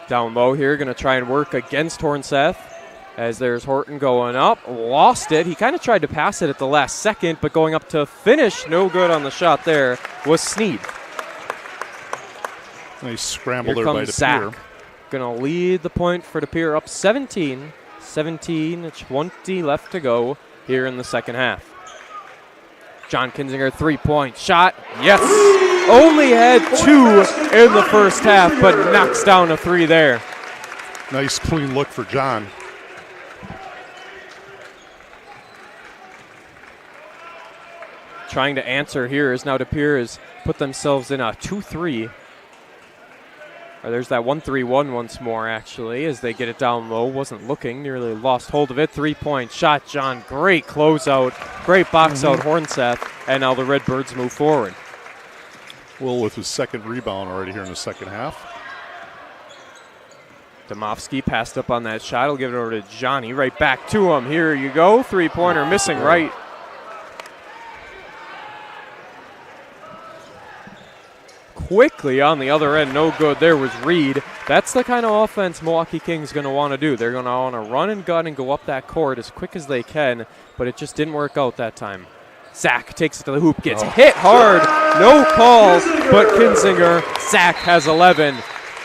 Down low here, going to try and work against Hornseth. As there's Horton going up, lost it. He kind of tried to pass it at the last second, but going up to finish, no good on the shot there, was Sneed. Nice scramble Here there by comes De Pere. Zach. Going to lead the point for De Pere, up 17. 20 left to go here in the second half. John Kinzinger, 3-point shot. Yes! Only had 2 in the first half, but knocks down a 3 there. Nice clean look for John. Trying to answer here is now De Pere has put themselves in a 2-3. Or there's that 1-3-1 once more, actually, as they get it down low. Wasn't looking, nearly lost hold of it. 3-point shot, John. Great closeout. Great box out, Hornseth. And now the Redbirds move forward. Will with his second rebound already here in the second half. Domofsky passed up on that shot. He'll give it over to Johnny. Right back to him. Here you go. 3-pointer missing right. Quickly on the other end, no good. There was Reed. That's the kind of offense Milwaukee King's going to want to do. They're going to want to run and gun and go up that court as quick as they can, but it just didn't work out that time. Zach takes it to the hoop, gets hit hard. No call, but Kinzinger. Zach has 11.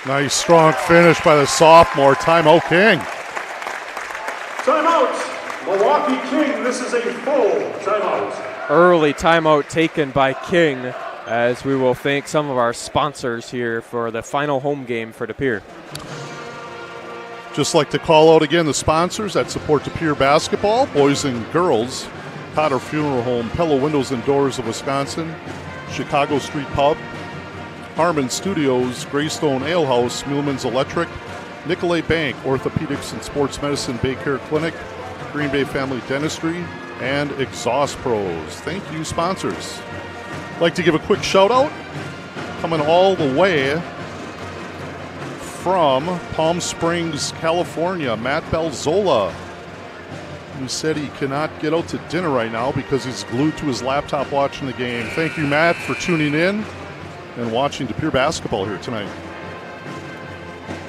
Nice strong finish by the sophomore. Timeout King. Timeout. Milwaukee King, this is a full timeout. Early timeout taken by King, as we will thank some of our sponsors here for the final home game for De Pere. Just like to call out again the sponsors that support De Pere basketball, boys and girls, Cotter Funeral Home, Pella Windows and Doors of Wisconsin, Chicago Street Pub, Harmon Studios, Greystone Ale House, Muleman's Electric, Nicolay Bank, Orthopedics and Sports Medicine Bay Care Clinic, Green Bay Family Dentistry, and Exhaust Pros. Thank you, sponsors. I'd like to give a quick shout out, coming all the way from Palm Springs, California, Matt Belzola, who said he cannot get out to dinner right now because he's glued to his laptop watching the game. Thank you, Matt, for tuning in and watching De Pere basketball here tonight.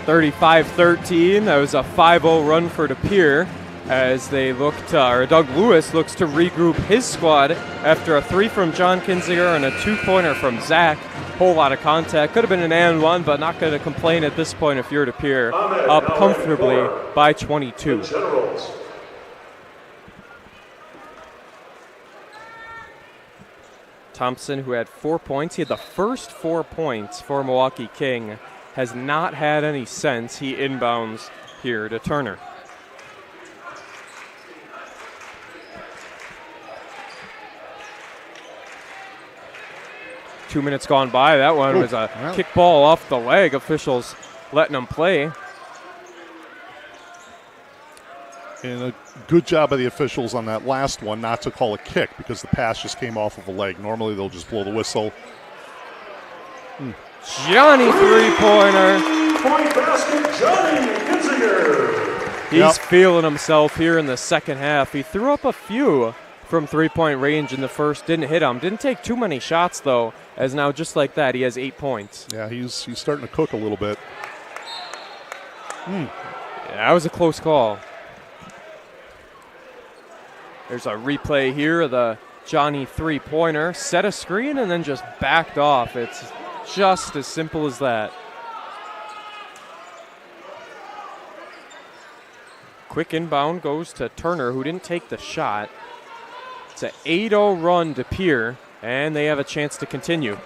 35-13. That was a 5-0 run for De Pere as they look to, or Doug Lewis looks to regroup his squad after a 3 from John Kinziger and a 2-pointer from Zach. Whole lot of contact. Could have been an and one, but not going to complain at this point if you're De Pere. Up comfortably by 22. Thompson, who had 4 points, he had the first 4 points for Milwaukee King, has not had any since. He inbounds here to Turner. Two minutes gone by. That one was a kick ball off the leg. Officials letting him play. And a good job by the officials on that last one not to call a kick because the pass just came off of a leg. Normally they'll just blow the whistle. Johnny three-pointer. Point basket, Johnny Kinziger. He's feeling himself here in the second half. He threw up a few from three-point range in the first. Didn't hit him. Didn't take too many shots, though, as now just like that he has 8 points. Yeah, he's starting to cook a little bit. Yeah, that was a close call. There's a replay here of the Johnny three-pointer. Set a screen and then just backed off. It's just as simple as that. Quick inbound goes to Turner, who didn't take the shot. It's an 8-0 run to Pere, and they have a chance to continue.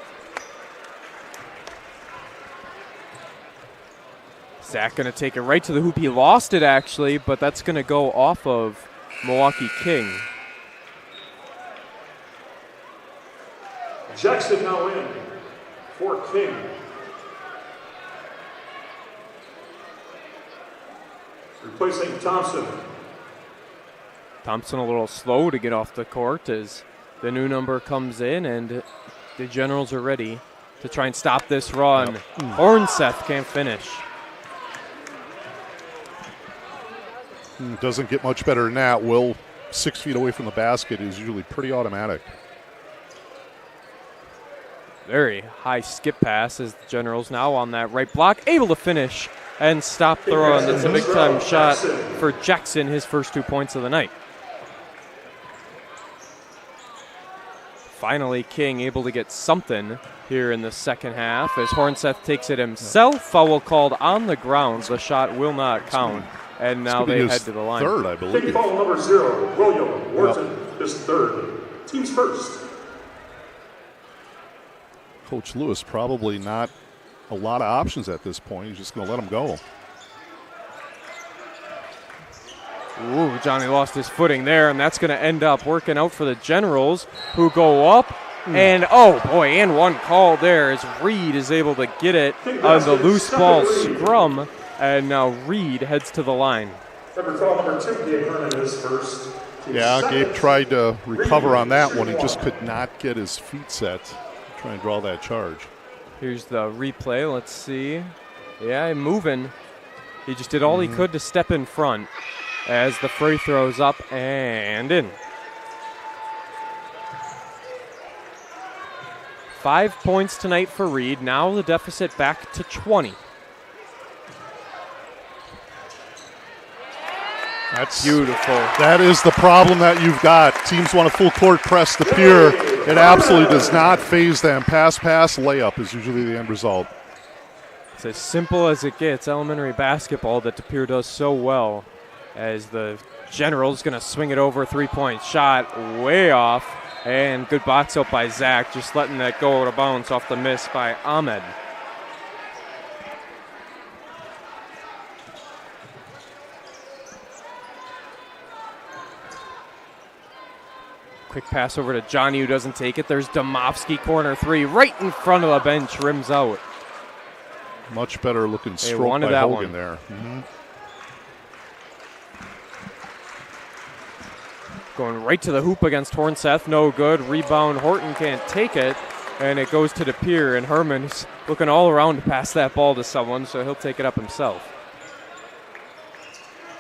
Zach going to take it right to the hoop. He lost it, actually, but that's going to go off of Milwaukee King. Jackson now in for King. Replacing Thompson. Thompson a little slow to get off the court as the new number comes in, and the Generals are ready to try and stop this run. Hornseth can't finish. Doesn't get much better than that. Will, 6 feet away from the basket, is usually pretty automatic. Very high skip pass as the Generals now on that right block, able to finish and stop the run. That's a big-time shot for Jackson, his first 2 points of the night. Finally, King able to get something here in the second half as Hornseth takes it himself. Foul called on the ground. The shot will not count. And now they head to the line. Third, I believe. Taking foul number 0, William Wharton, his third. Team's first. Coach Lewis probably not a lot of options at this point. He's just going to let him go. Ooh, Johnny lost his footing there, and that's going to end up working out for the Generals, who go up. And, oh, boy, and one call there as Reed is able to get it on the loose ball scrum. And now Reed heads to the line. Number 2, Gabe Herman is first. Yeah, Gabe tried to recover on that one. He just could not get his feet set to try and draw that charge. Here's the replay. Let's see. Yeah, moving. He just did all he could to step in front as the free throw's up and in. 5 points tonight for Reed. Now the deficit back to 20. That's beautiful. That is the problem that you've got. Teams want a full court press to Pere. It absolutely does not phase them. Pass, layup is usually the end result. It's as simple as it gets. Elementary basketball that De Pere does so well as the General's going to swing it over, 3-point shot, way off. And good box out by Zach, just letting that go out of bounds off the miss by Ahmed. Quick pass over to Johnny, who doesn't take it. There's Domovsky, corner three, right in front of the bench, rims out. Much better looking stroke by Hogan there. Going right to the hoop against Hornseth, no good. Rebound, Horton can't take it, and it goes to DePere, and Herman's looking all around to pass that ball to someone, so he'll take it up himself.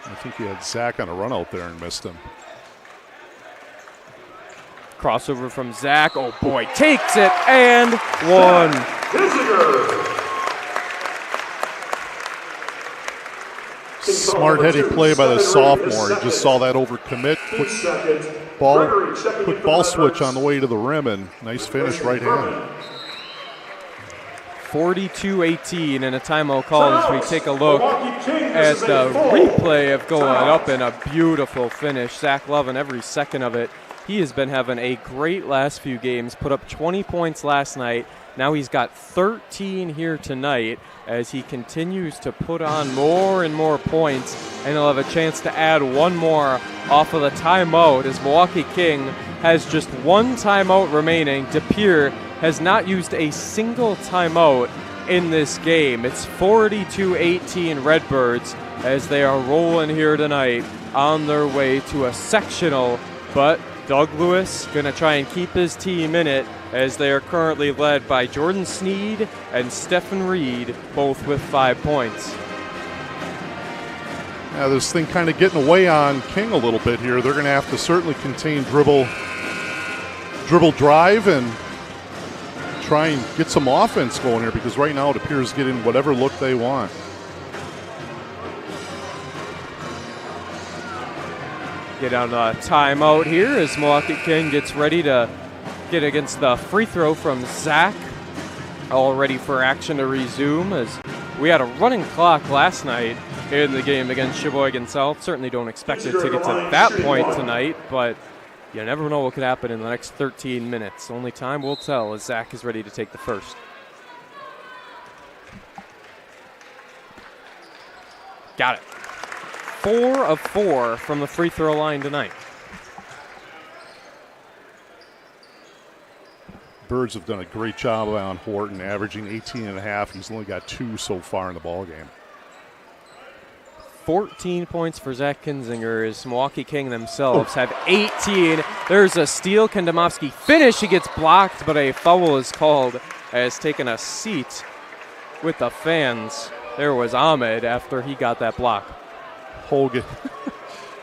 I think he had Zach on a run out there and missed him. Crossover from Zach. Oh, boy. Takes it and one. Smart heady play by the sophomore. He just saw that overcommit. Quick ball switch on the way to the rim, and nice finish right hand. 42-18 and a timeout call as we take a look at the replay of going up and a beautiful finish. Zach loving every second of it. He has been having a great last few games, put up 20 points last night. Now he's got 13 here tonight as he continues to put on more and more points, and he'll have a chance to add one more off of the timeout as Milwaukee King has just one timeout remaining. DePere has not used a single timeout in this game. It's 42-18 Redbirds as they are rolling here tonight on their way to a sectional, but Doug Lewis going to try and keep his team in it as they are currently led by Jordan Sneed and Stephen Reed, both with 5 points. Yeah, this thing kind of getting away on King a little bit here. They're going to have to certainly contain dribble drive and try and get some offense going here, because right now it appears getting whatever look they want. Get on a timeout here as Milwaukee King gets ready to get against the free throw from Zach. All ready for action to resume as we had a running clock last night in the game against Sheboygan South. Certainly don't expect it to get to that point tonight, but you never know what could happen in the next 13 minutes. Only time will tell as Zach is ready to take the first. Got it. 4 of 4 from the free throw line tonight. Birds have done a great job on Horton, averaging 18.5. He's only got 2 so far in the ballgame. 14 points for Zach Kinzinger as Milwaukee King themselves have 18. There's a steal. Can Domovsky finish? He gets blocked, but a foul is called as taking a seat with the fans. There was Ahmed after he got that block. Hogan,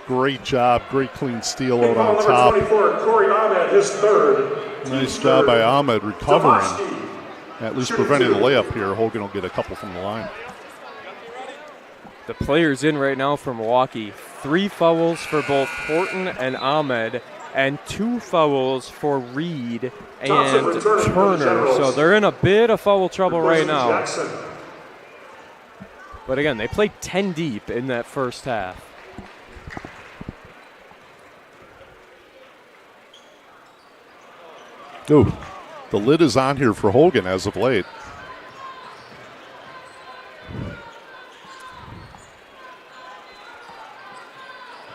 great job, great clean steal out on top. 24, Corey Ahmed, his third. Nice job by Ahmed recovering, at least preventing the layup here. Hogan will get a couple from the line. The players in right now for Milwaukee. 3 fouls for both Horton and Ahmed, and 2 fouls for Reed and Turner. So they're in a bit of foul trouble right now. But again, they played 10 deep in that first half. Ooh, the lid is on here for Hogan as of late.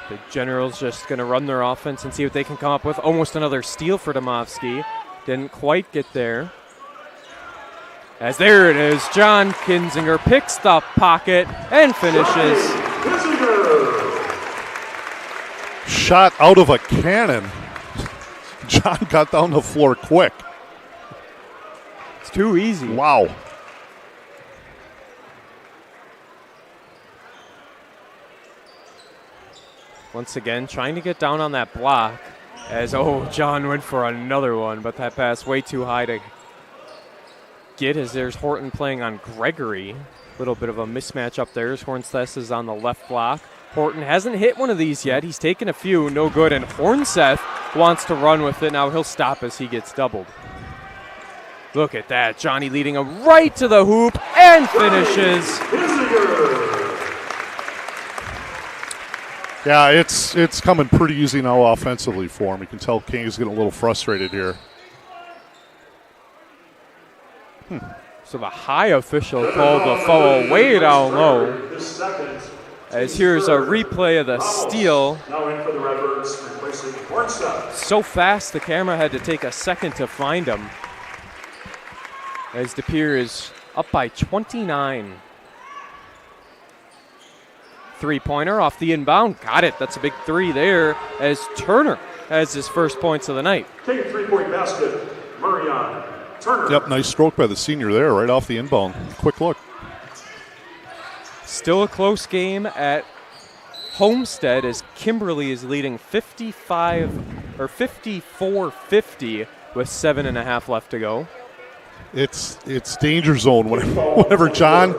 The Generals just going to run their offense and see what they can come up with. Almost another steal for Domovsky. Didn't quite get there. As there it is, John Kinzinger picks the pocket and finishes. Shot out of a cannon. John got down the floor quick. It's too easy. Wow. Once again, trying to get down on that block as, John went for another one, but that pass way too high to get as there's Horton playing on Gregory. A little bit of a mismatch up there as Hornseth is on the left block. Horton hasn't hit one of these yet. He's taken a few, no good, and Hornseth wants to run with it. Now he'll stop as he gets doubled. Look at that. Johnny leading him right to the hoop and finishes. Yeah, it's coming pretty easy now offensively for him. You can tell King is getting a little frustrated here. So the high official called the foul way down low. As here's a replay of the steal. So fast the camera had to take a second to find him. As Pere is up by 29. Three-pointer off the inbound. Got it. That's a big three there as Turner has his first points of the night. Take a three-point basket, Marion Turner. Yep, nice stroke by the senior there, right off the inbound. Quick look. Still a close game at Homestead as Kimberly is leading 54-50 with 7.5 left to go. It's danger zone whenever John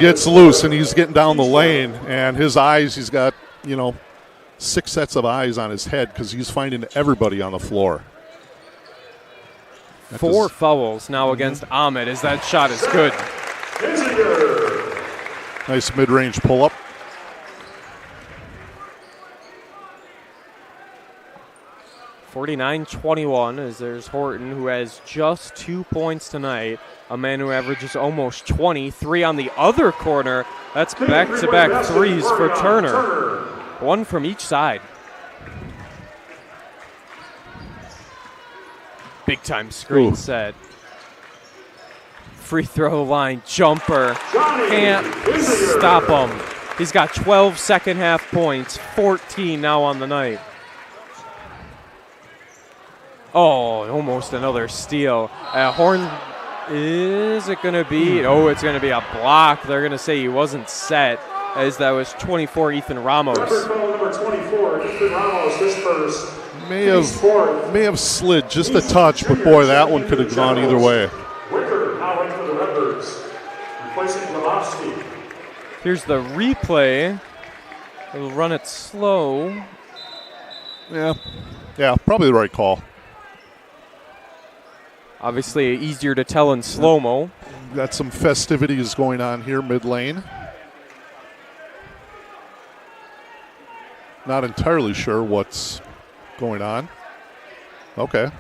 gets loose and he's getting down the lane, and his eyes, he's got, 6 sets of eyes on his head because he's finding everybody on the floor. 4 fouls now against Ahmed as that shot is good. Nice mid-range pull-up. (49-21) as there's Horton, who has just 2 points tonight. A man who averages almost 20. 3 on the other corner. That's back-to-back threes for Turner. 1 from each side. Big-time screen set. Free throw line jumper. Can't stop him. He's got 12 second-half points. 14 now on the night. Oh, almost another steal. Horn, is it going to be? Oh, it's going to be a block. They're going to say he wasn't set, as that was 24, Ethan Ramos. Number 24, Ethan Ramos, his first. May have slid just a touch, but boy, that one could have gone either way. Wicker now in for the Redbirds, replacing Lavovsky. Here's the replay. We'll run it slow. Yeah, probably the right call. Obviously easier to tell in slow-mo. Got some festivities going on here mid-lane. Not entirely sure what's going on. Okay.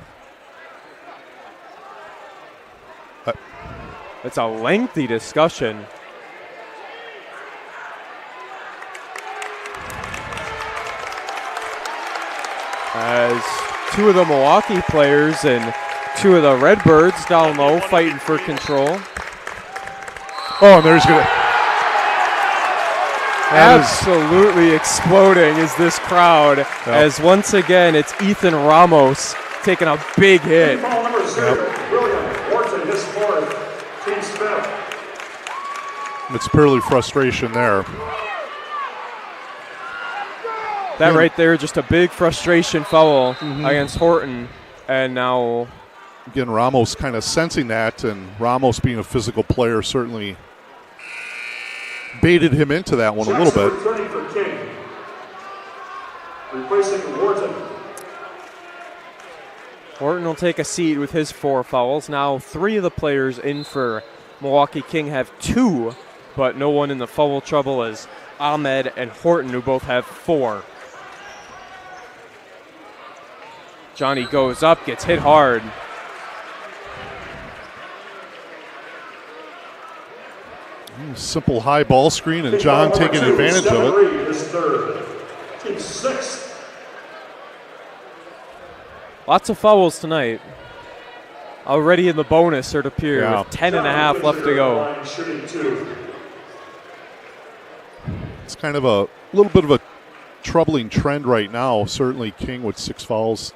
It's a lengthy discussion. As 2 of the Milwaukee players and 2 of the Redbirds down low fighting for control. Oh, and there's going to... Absolutely exploding is this crowd, as once again it's Ethan Ramos taking a big hit. Number 0, William Orton, his fourth, team fifth. It's purely frustration there. That right there, just a big frustration foul against Horton. And now... Again, Ramos kind of sensing that, and Ramos being a physical player certainly baited him into that one a little bit. Returning for King. Replacing Wharton. Horton will take a seat with his 4 fouls. Now 3 of the players in for Milwaukee King have 2, but no one in the foul trouble is Ahmed and Horton, who both have 4. Johnny goes up, gets hit hard. Simple high ball screen, and John taking advantage of it. His third. Team sixth. Lots of fouls tonight. Already in the bonus or to Pere with 10.5 left to go. It's kind of a little bit of a troubling trend right now. Certainly King with 6 fouls.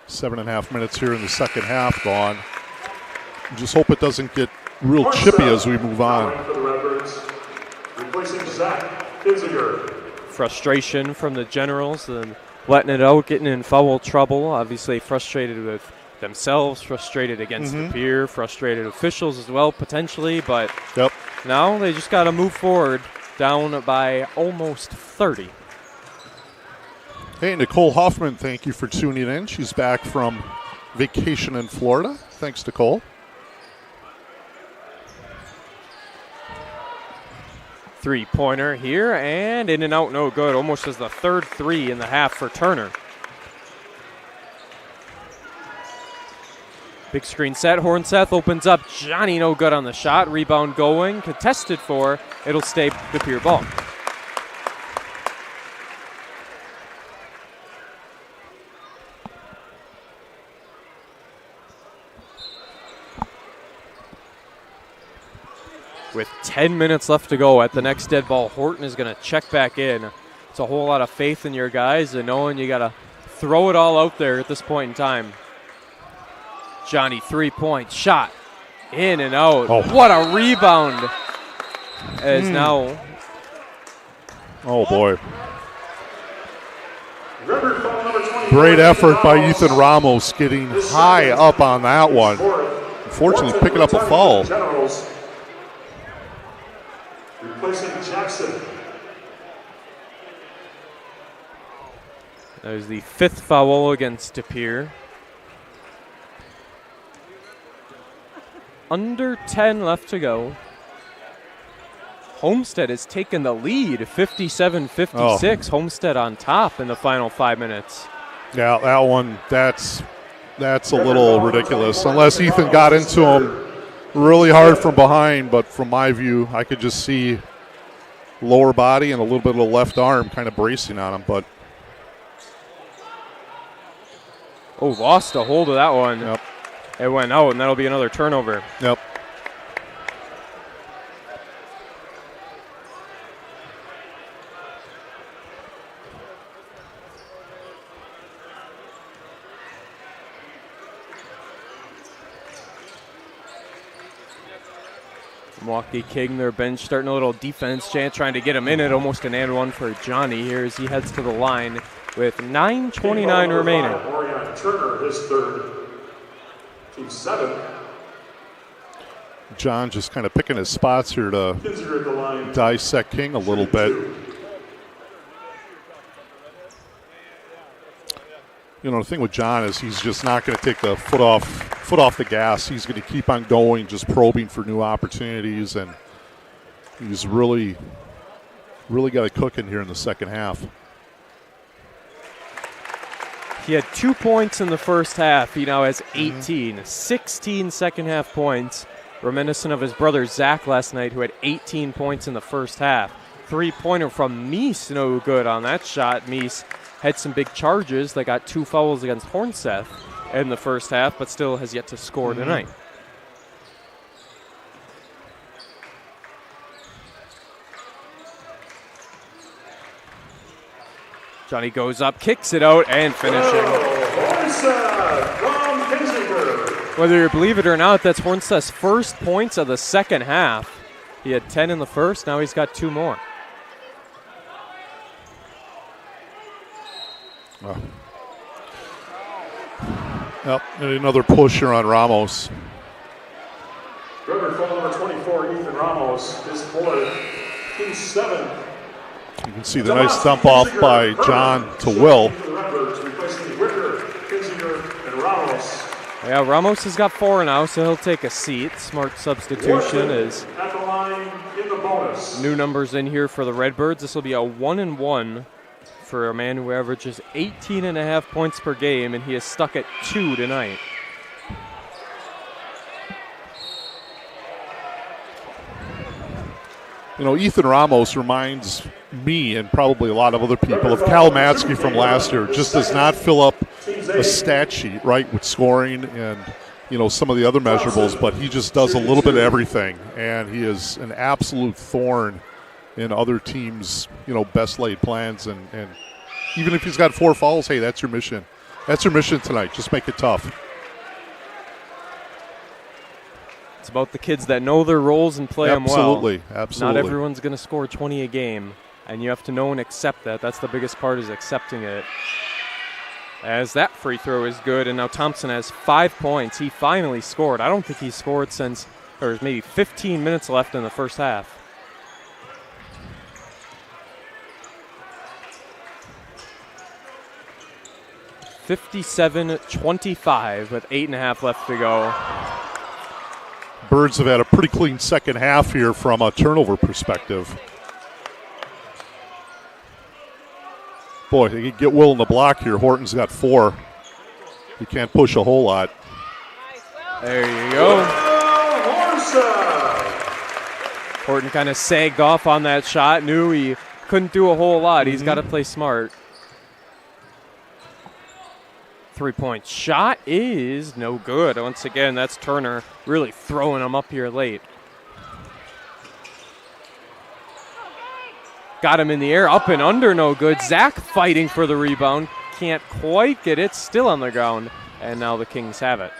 7.5 minutes here in the second half gone. Just hope it doesn't get real chippy as we move on. Frustration from the Generals, and letting it out, getting in foul trouble. Obviously frustrated with themselves, frustrated against the Pere, frustrated officials as well potentially, but now they just got to move forward, down by almost 30. Hey, Nicole Hoffman, thank you for tuning in. She's back from vacation in Florida. Thanks, Nicole. Three-pointer here, and in and out, no good. Almost as the third three in the half for Turner. Big screen set. Hornseth opens up. Johnny no good on the shot. Rebound going. Contested for. It'll stay the Pere ball. With 10 minutes left to go at the next dead ball, Horton is going to check back in. It's a whole lot of faith in your guys and knowing you got to throw it all out there at this point in time. Johnny, 3-point shot. In and out. Oh. What a rebound. As now. Oh, boy. Great effort by Ethan Ramos getting high up on that one. Unfortunately, picking up a foul. Replacing Jackson. That was the 5th foul against Pere. Under 10 left to go. Homestead has taken the lead, 57-56. Homestead on top in the final 5 minutes. Yeah, that one, that's a little ridiculous. Unless Ethan got into him really hard from behind, but from my view, I could just see lower body and a little bit of the left arm kind of bracing on him. But lost a hold of that one. Yep. It went out, and that'll be another turnover. Yep. Milwaukee King, their bench, starting a little defense chant, trying to get him in it. Almost an and one for Johnny here as he heads to the line with 9:29 remaining. Orion Turner, his third. Team 7. John just kind of picking his spots here to dissect King a little bit. You know, the thing with John is he's just not going to take the foot off the gas. He's going to keep on going, just probing for new opportunities, and he's really got it cooking here in the second half. He had 2 points in the first half. He now has 18, 16 second half points, reminiscent of his brother Zach last night, who had 18 points in the first half. Three-pointer from Mies, no good on that shot. Mies had some big charges. They got 2 fouls against Hornseth in the first half, but still has yet to score tonight. Johnny goes up, kicks it out, and finishing. Whether you believe it or not, that's Hornseth's first points of the second half. He had 10 in the first, now he's got 2 more. Yep, and another pusher on Ramos. Record foul number 24, Ethan Ramos, his fourth. Team 7. You can see the nice dump off by John to Will. Yeah, Ramos has got 4 now, so he'll take a seat. Smart substitution is at the line in the bonus. New numbers in here for the Redbirds. This will be a 1-and-1 for a man who averages 18.5 points per game, and he is stuck at 2 tonight. You know, Ethan Ramos reminds me and probably a lot of other people of Kalamatsky from last year. Just does not fill up a stat sheet, right, with scoring and, you know, some of the other measurables, but he just does a little bit of everything, and he is an absolute thorn in other teams', you know, best laid plans. And even if he's got 4 fouls, hey, that's your mission. That's your mission tonight. Just make it tough. It's about the kids that know their roles and play them well. Absolutely. Not everyone's going to score 20 a game, and you have to know and accept that. That's the biggest part, is accepting it. As that free throw is good, and now Thompson has 5 points. He finally scored. I don't think he scored since there was maybe 15 minutes left in the first half. (57-25) with 8.5 left to go. Birds have had a pretty clean second half here from a turnover perspective. Boy, they can get Will in the block here. Horton's got 4. He can't push a whole lot. There you go. Horton kind of sagged off on that shot, knew he couldn't do a whole lot. He's got to play smart. 3-point shot is no good. Once again, that's Turner really throwing him up here late. Got him in the air, up and under, no good. Zach fighting for the rebound. Can't quite get it, still on the ground. And now the Kings have it.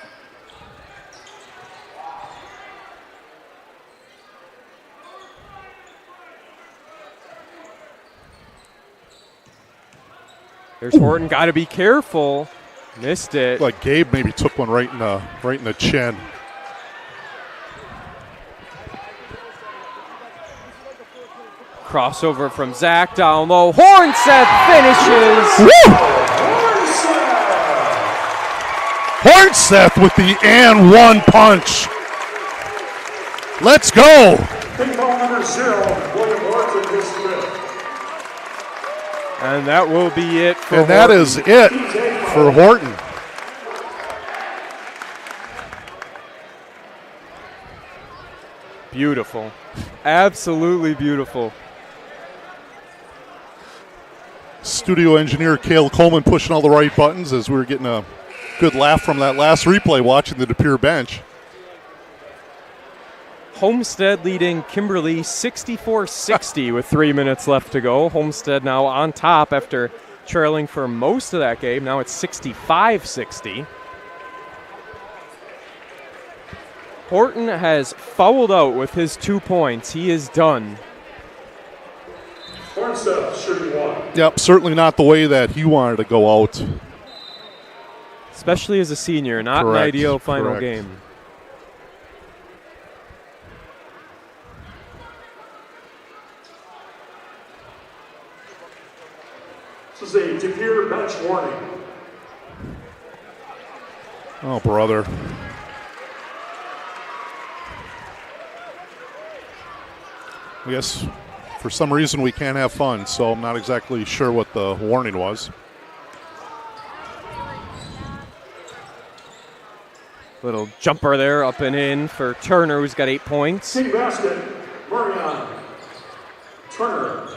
There's Horton, got to be careful. Missed it. Like Gabe maybe took one right in the chin. Crossover from Zach down low. Hornseth finishes. Woo! Hornseth with the and one punch. Let's go. And that will be it for And Horton. that is it for Horton. Beautiful. Absolutely beautiful. Studio engineer Cale Coleman pushing all the right buttons as we were getting a good laugh from that last replay watching the De Pere bench. Homestead leading Kimberly 64-60 with 3 minutes left to go. Homestead now on top after trailing for most of that game. Now it's 65-60. Horton has fouled out with his 2 points. He is done. Yep, certainly not the way that he wanted to go out. Especially as a senior, not Correct, an ideal final correct. game. This is a De Pere bench warning. Oh, brother. I guess for some reason we can't have fun, so I'm not exactly sure what the warning was. Little jumper there up and in for Turner, who's got 8 points. Team basket, Marion Turner.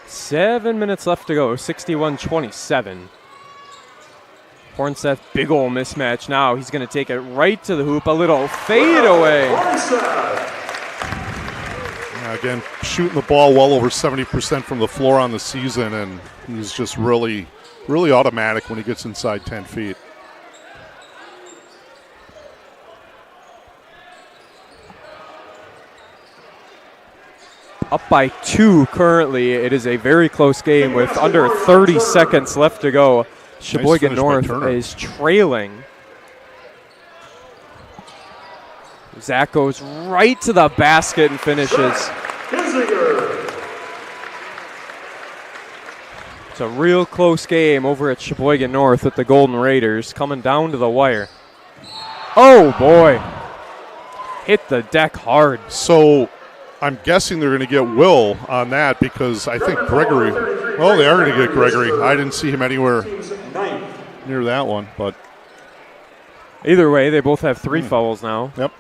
7 minutes left to go, 61-27. Hornseth, big ol' mismatch now. He's going to take it right to the hoop. A little fade away. Again, shooting the ball well over 70% from the floor on the season, and he's just really, really automatic when he gets inside 10 feet. Up by 2 currently. It is a very close game with under 30 seconds left to go. Sheboygan finish by North Turner. is trailing. Zach goes right to the basket and finishes. It's a real close game over at Sheboygan North with the Golden Raiders coming down to the wire. Oh boy. Hit the deck hard. So I'm guessing they're going to get Will on that because I think Gregory, well, they are going to get Gregory. I didn't see him anywhere near that one, but. Either way, they both have 3 fouls now. Yep.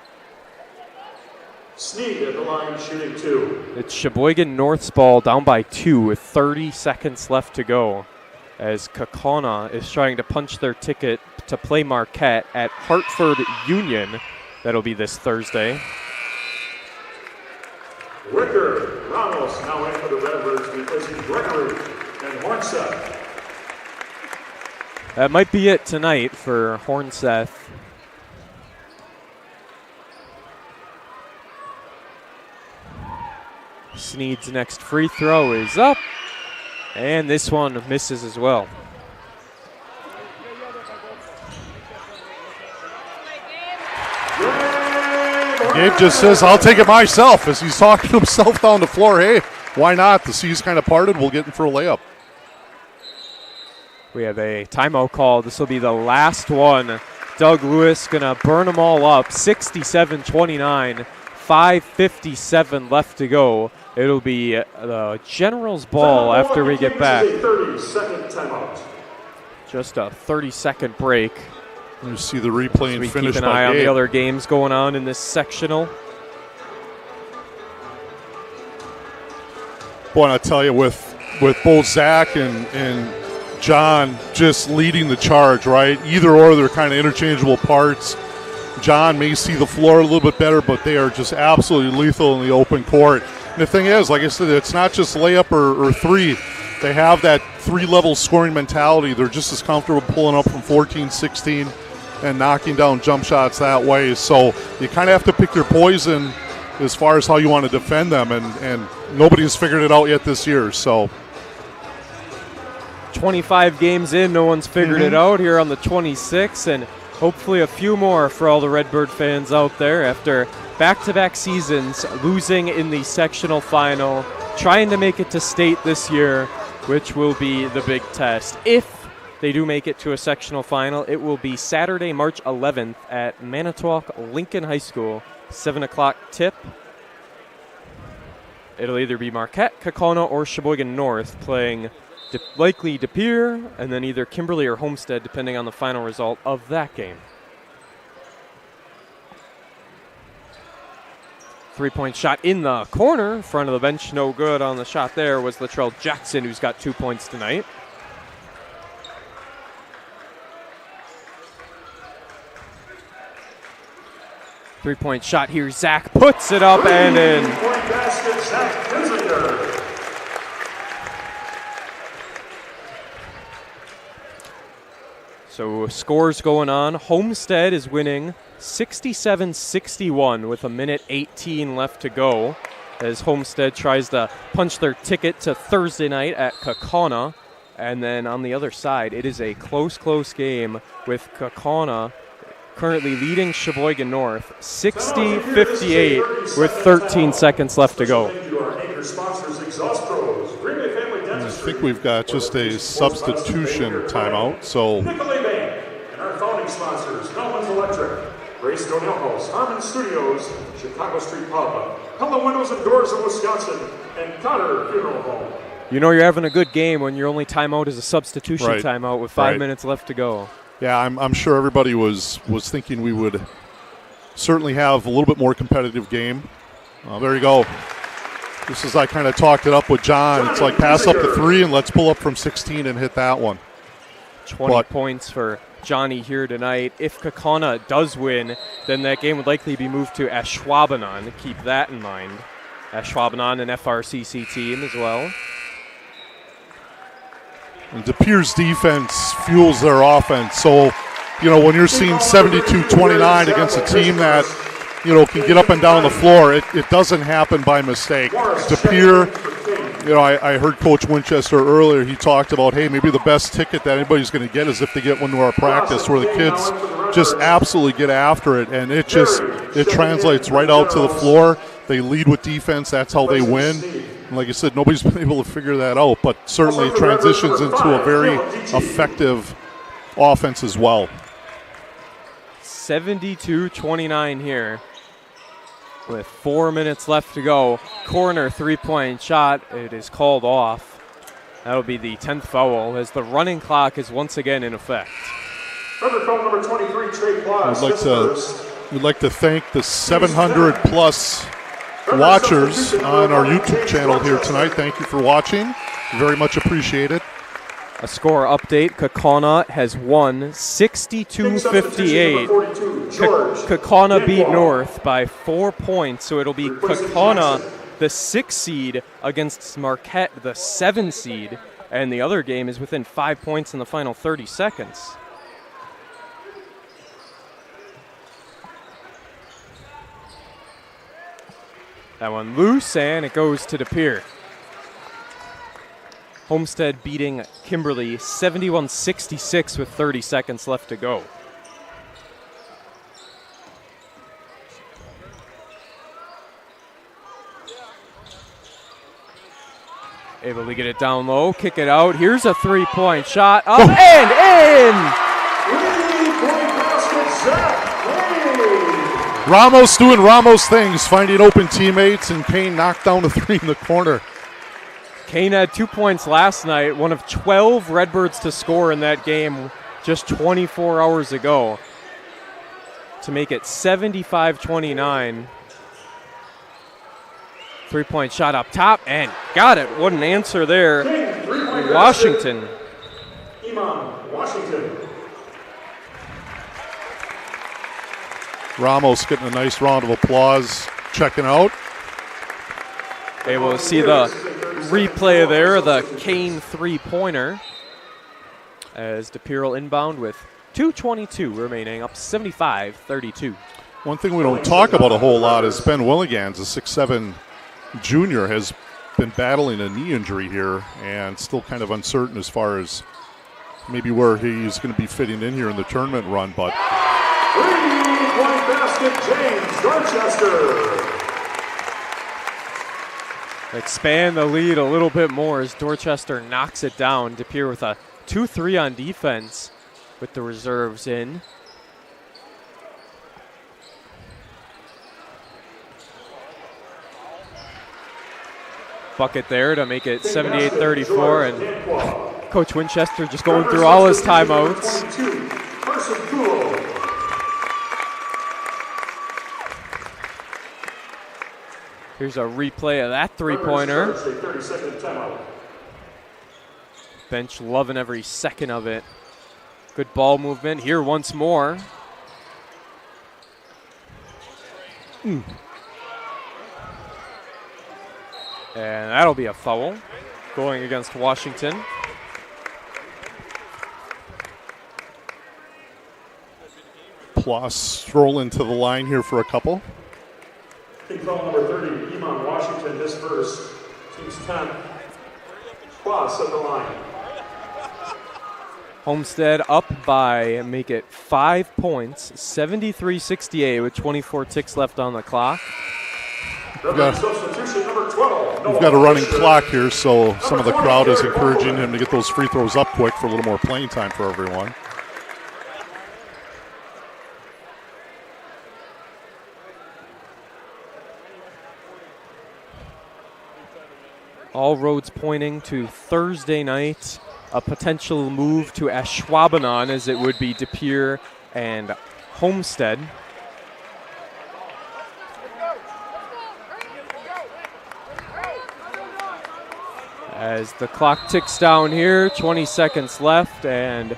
Sneed at the line shooting 2. It's Sheboygan North's ball down by 2 with 30 seconds left to go as Kakona is trying to punch their ticket to play Marquette at Hartford Union. That'll be this Thursday. Ricker Ramos now in for the Redbirds replacing Gregory and Hornseth. That might be it tonight for Hornseth. Sneed's next free throw is up, and this one misses as well. Gabe just says, I'll take it myself as he's talking to himself down the floor. Hey, why not? The sea's kind of parted. We'll get in for a layup. We have a timeout call. This will be the last one. Doug Lewis going to burn them all up. 67-29. 5:57 left to go. It'll be the Generals ball after we get back. 30-second timeout. Just a 30-second break. You see the replay and we finish keep an eye on the other games going on in this sectional. Boy, I tell you, with both Zach and John just leading the charge, right? Either or, they're kind of interchangeable parts. John may see the floor a little bit better, but they are just absolutely lethal in the open court. And the thing is, like I said, it's not just layup or three. They have that three-level scoring mentality. They're just as comfortable pulling up from 14, 16, and knocking down jump shots that way. So you kind of have to pick your poison as far as how you want to defend them, and nobody's figured it out yet this year. So 25 games in, no one's figured it out here on the 26th, and hopefully a few more for all the Redbird fans out there after back-to-back seasons, losing in the sectional final, trying to make it to state this year, which will be the big test. If they do make it to a sectional final, it will be Saturday, March 11th at Manitowoc Lincoln High School, 7 o'clock tip. It'll either be Marquette, Kaukauna, or Sheboygan North playing likely De Pere, and then either Kimberly or Homestead, depending on the final result of that game. Three-point shot in the corner, front of the bench, no good on the shot there was Latrell Jackson, who's got 2 points tonight. Three-point shot here, Zach puts it up and in. Three-point basket, Zach Kinzinger. So scores going on. Homestead is winning 67-61 with 1:18 left to go as Homestead tries to punch their ticket to Thursday night at Kaukauna. And then on the other side, it is a close game with Kaukauna currently leading Sheboygan North 60-58 with 13 seconds left to go. I think we've got just a substitution timeout. So Nicolay Bank and our founding sponsors, Melvin's Electric, Grace Donelho's, Harmon Studios, Chicago Street Pub, Pella Windows and Doors of Wisconsin, and Cotter Funeral Home. You know you're having a good game when your only timeout is a substitution Right. timeout with 5 minutes left to go. yeah, I'm sure everybody was thinking we would certainly have a little bit more competitive game. There you go. Just as I kind of talked it up with John, it's like pass up the three and let's pull up from 16 and hit that one. 20 points for Johnny here tonight. If Kaukauna does win, then that game would likely be moved to Ashwaubenon. Keep that in mind. Ashwaubenon, an FRCC team as well. And De Pere's defense fuels their offense. So, you know, when you're seeing 72-29 against a team that, you know, can get up and down the floor, it doesn't happen by mistake. De Pere, you know, I heard Coach Winchester earlier. He talked about, hey, maybe the best ticket that anybody's going to get is if they get one to our practice where the kids just absolutely get after it, and it translates right out to the floor. They lead with defense. That's how they win. And like I said, nobody's been able to figure that out, but certainly transitions into a very effective offense as well. 72-29 here with 4 minutes left to go. Corner three-point shot. It is called off. That'll be the 10th foul as the running clock is once again in effect. Number number 23, Trey Claus. We'd like to thank the 700-plus watchers on our YouTube channel here tonight. Thank you for watching. Very much appreciated. A score update. Kaukauna has won 62-58. Kaukauna beat North by 4 points, so it'll be Kaukauna, the 6th seed, against Marquette, the 7th seed, and the other game is within 5 points in the final 30 seconds. That one loose, and it goes to De Pere. Homestead beating Kimberly 71-66 with 30 seconds left to go. Able to get it down low, kick it out. Here's a three-point shot, up and in! 3-point basket, Zach Pere. Ramos doing Ramos things, finding open teammates, and Kane knocked down a three in the corner. Kane had 2 points last night, one of 12 Redbirds to score in that game just 24 hours ago, to make it 75-29. 3-point shot up top, and got it. What an answer there. Washington. Washington. Ramos getting a nice round of applause, checking out. Able to see the replay there, the Kane three-pointer, as DePere inbound with 2:22 remaining, up 75-32. One thing we don't talk about a whole lot is Ben Willigans, a 6'7" junior, has been battling a knee injury here and still kind of uncertain as far as maybe where he's going to be fitting in here in the tournament run. But 3-point basket, James Dorchester. Expand the lead a little bit more as Dorchester knocks it down. DePere with a 2-3 on defense with the reserves in. Bucket there to make it 78-34, and Coach Winchester just going through all his timeouts. Here's a replay of that three-pointer. Bench loving every second of it. Good ball movement here once more. And that'll be a foul going against Washington. Plus strolling to the line here for a couple. Team foul number 30, Iman Washington, this first. Team's 10. Plus at the line. Homestead up by, make it 5 points, 73-68 with 24 ticks left on the clock. We've got a running clock here, so some of the crowd is encouraging him to get those free throws up quick for a little more playing time for everyone. All roads pointing to Thursday night, a potential move to Ashwaubenon, as it would be DePere and Homestead. As the clock ticks down here, 20 seconds left, and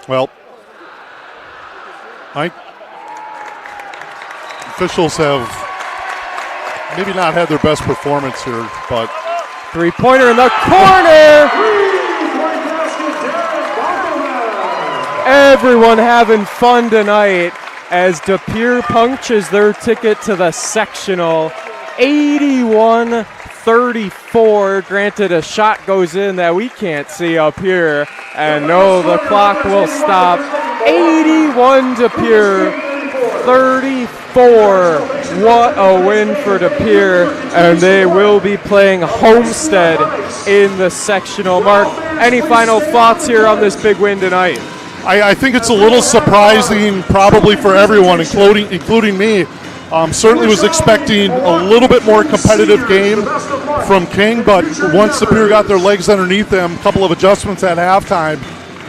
well, officials have maybe not had their best performance here, but three-pointer in the corner. Everyone having fun tonight as DePere punctures their ticket to the sectional. 81-34. Granted, a shot goes in that we can't see up here, and no, the clock will stop. 81 DePere, 34. What a win for DePere, and they will be playing Homestead in the sectional. Mark, any final thoughts here on this big win tonight? I think it's a little surprising probably for everyone, including me. Certainly was expecting a little bit more competitive game from King, but once DePere got their legs underneath them, a couple of adjustments at halftime,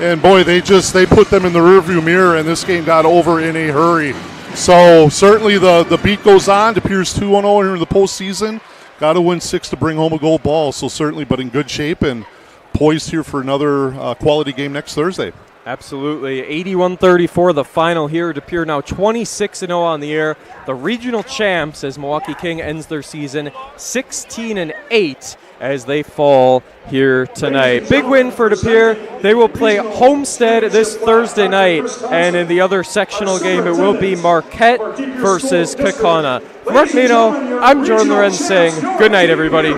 and boy, they put them in the rearview mirror, and this game got over in a hurry. So certainly the beat goes on. DePere's 2-0 here in the postseason. Got to win 6 to bring home a gold ball. So certainly, but in good shape and poised here for another quality game next Thursday. Absolutely. 81-34 the final here. DePere now 26-0 on the air. The regional champs as Milwaukee King ends their season 16-8 as they fall here tonight. Big win for DePere. They will play Homestead this Thursday night, and in the other sectional game it will be Marquette versus Kaukauna. Mark Nino, I'm Jordan Lorenz saying good night, everybody.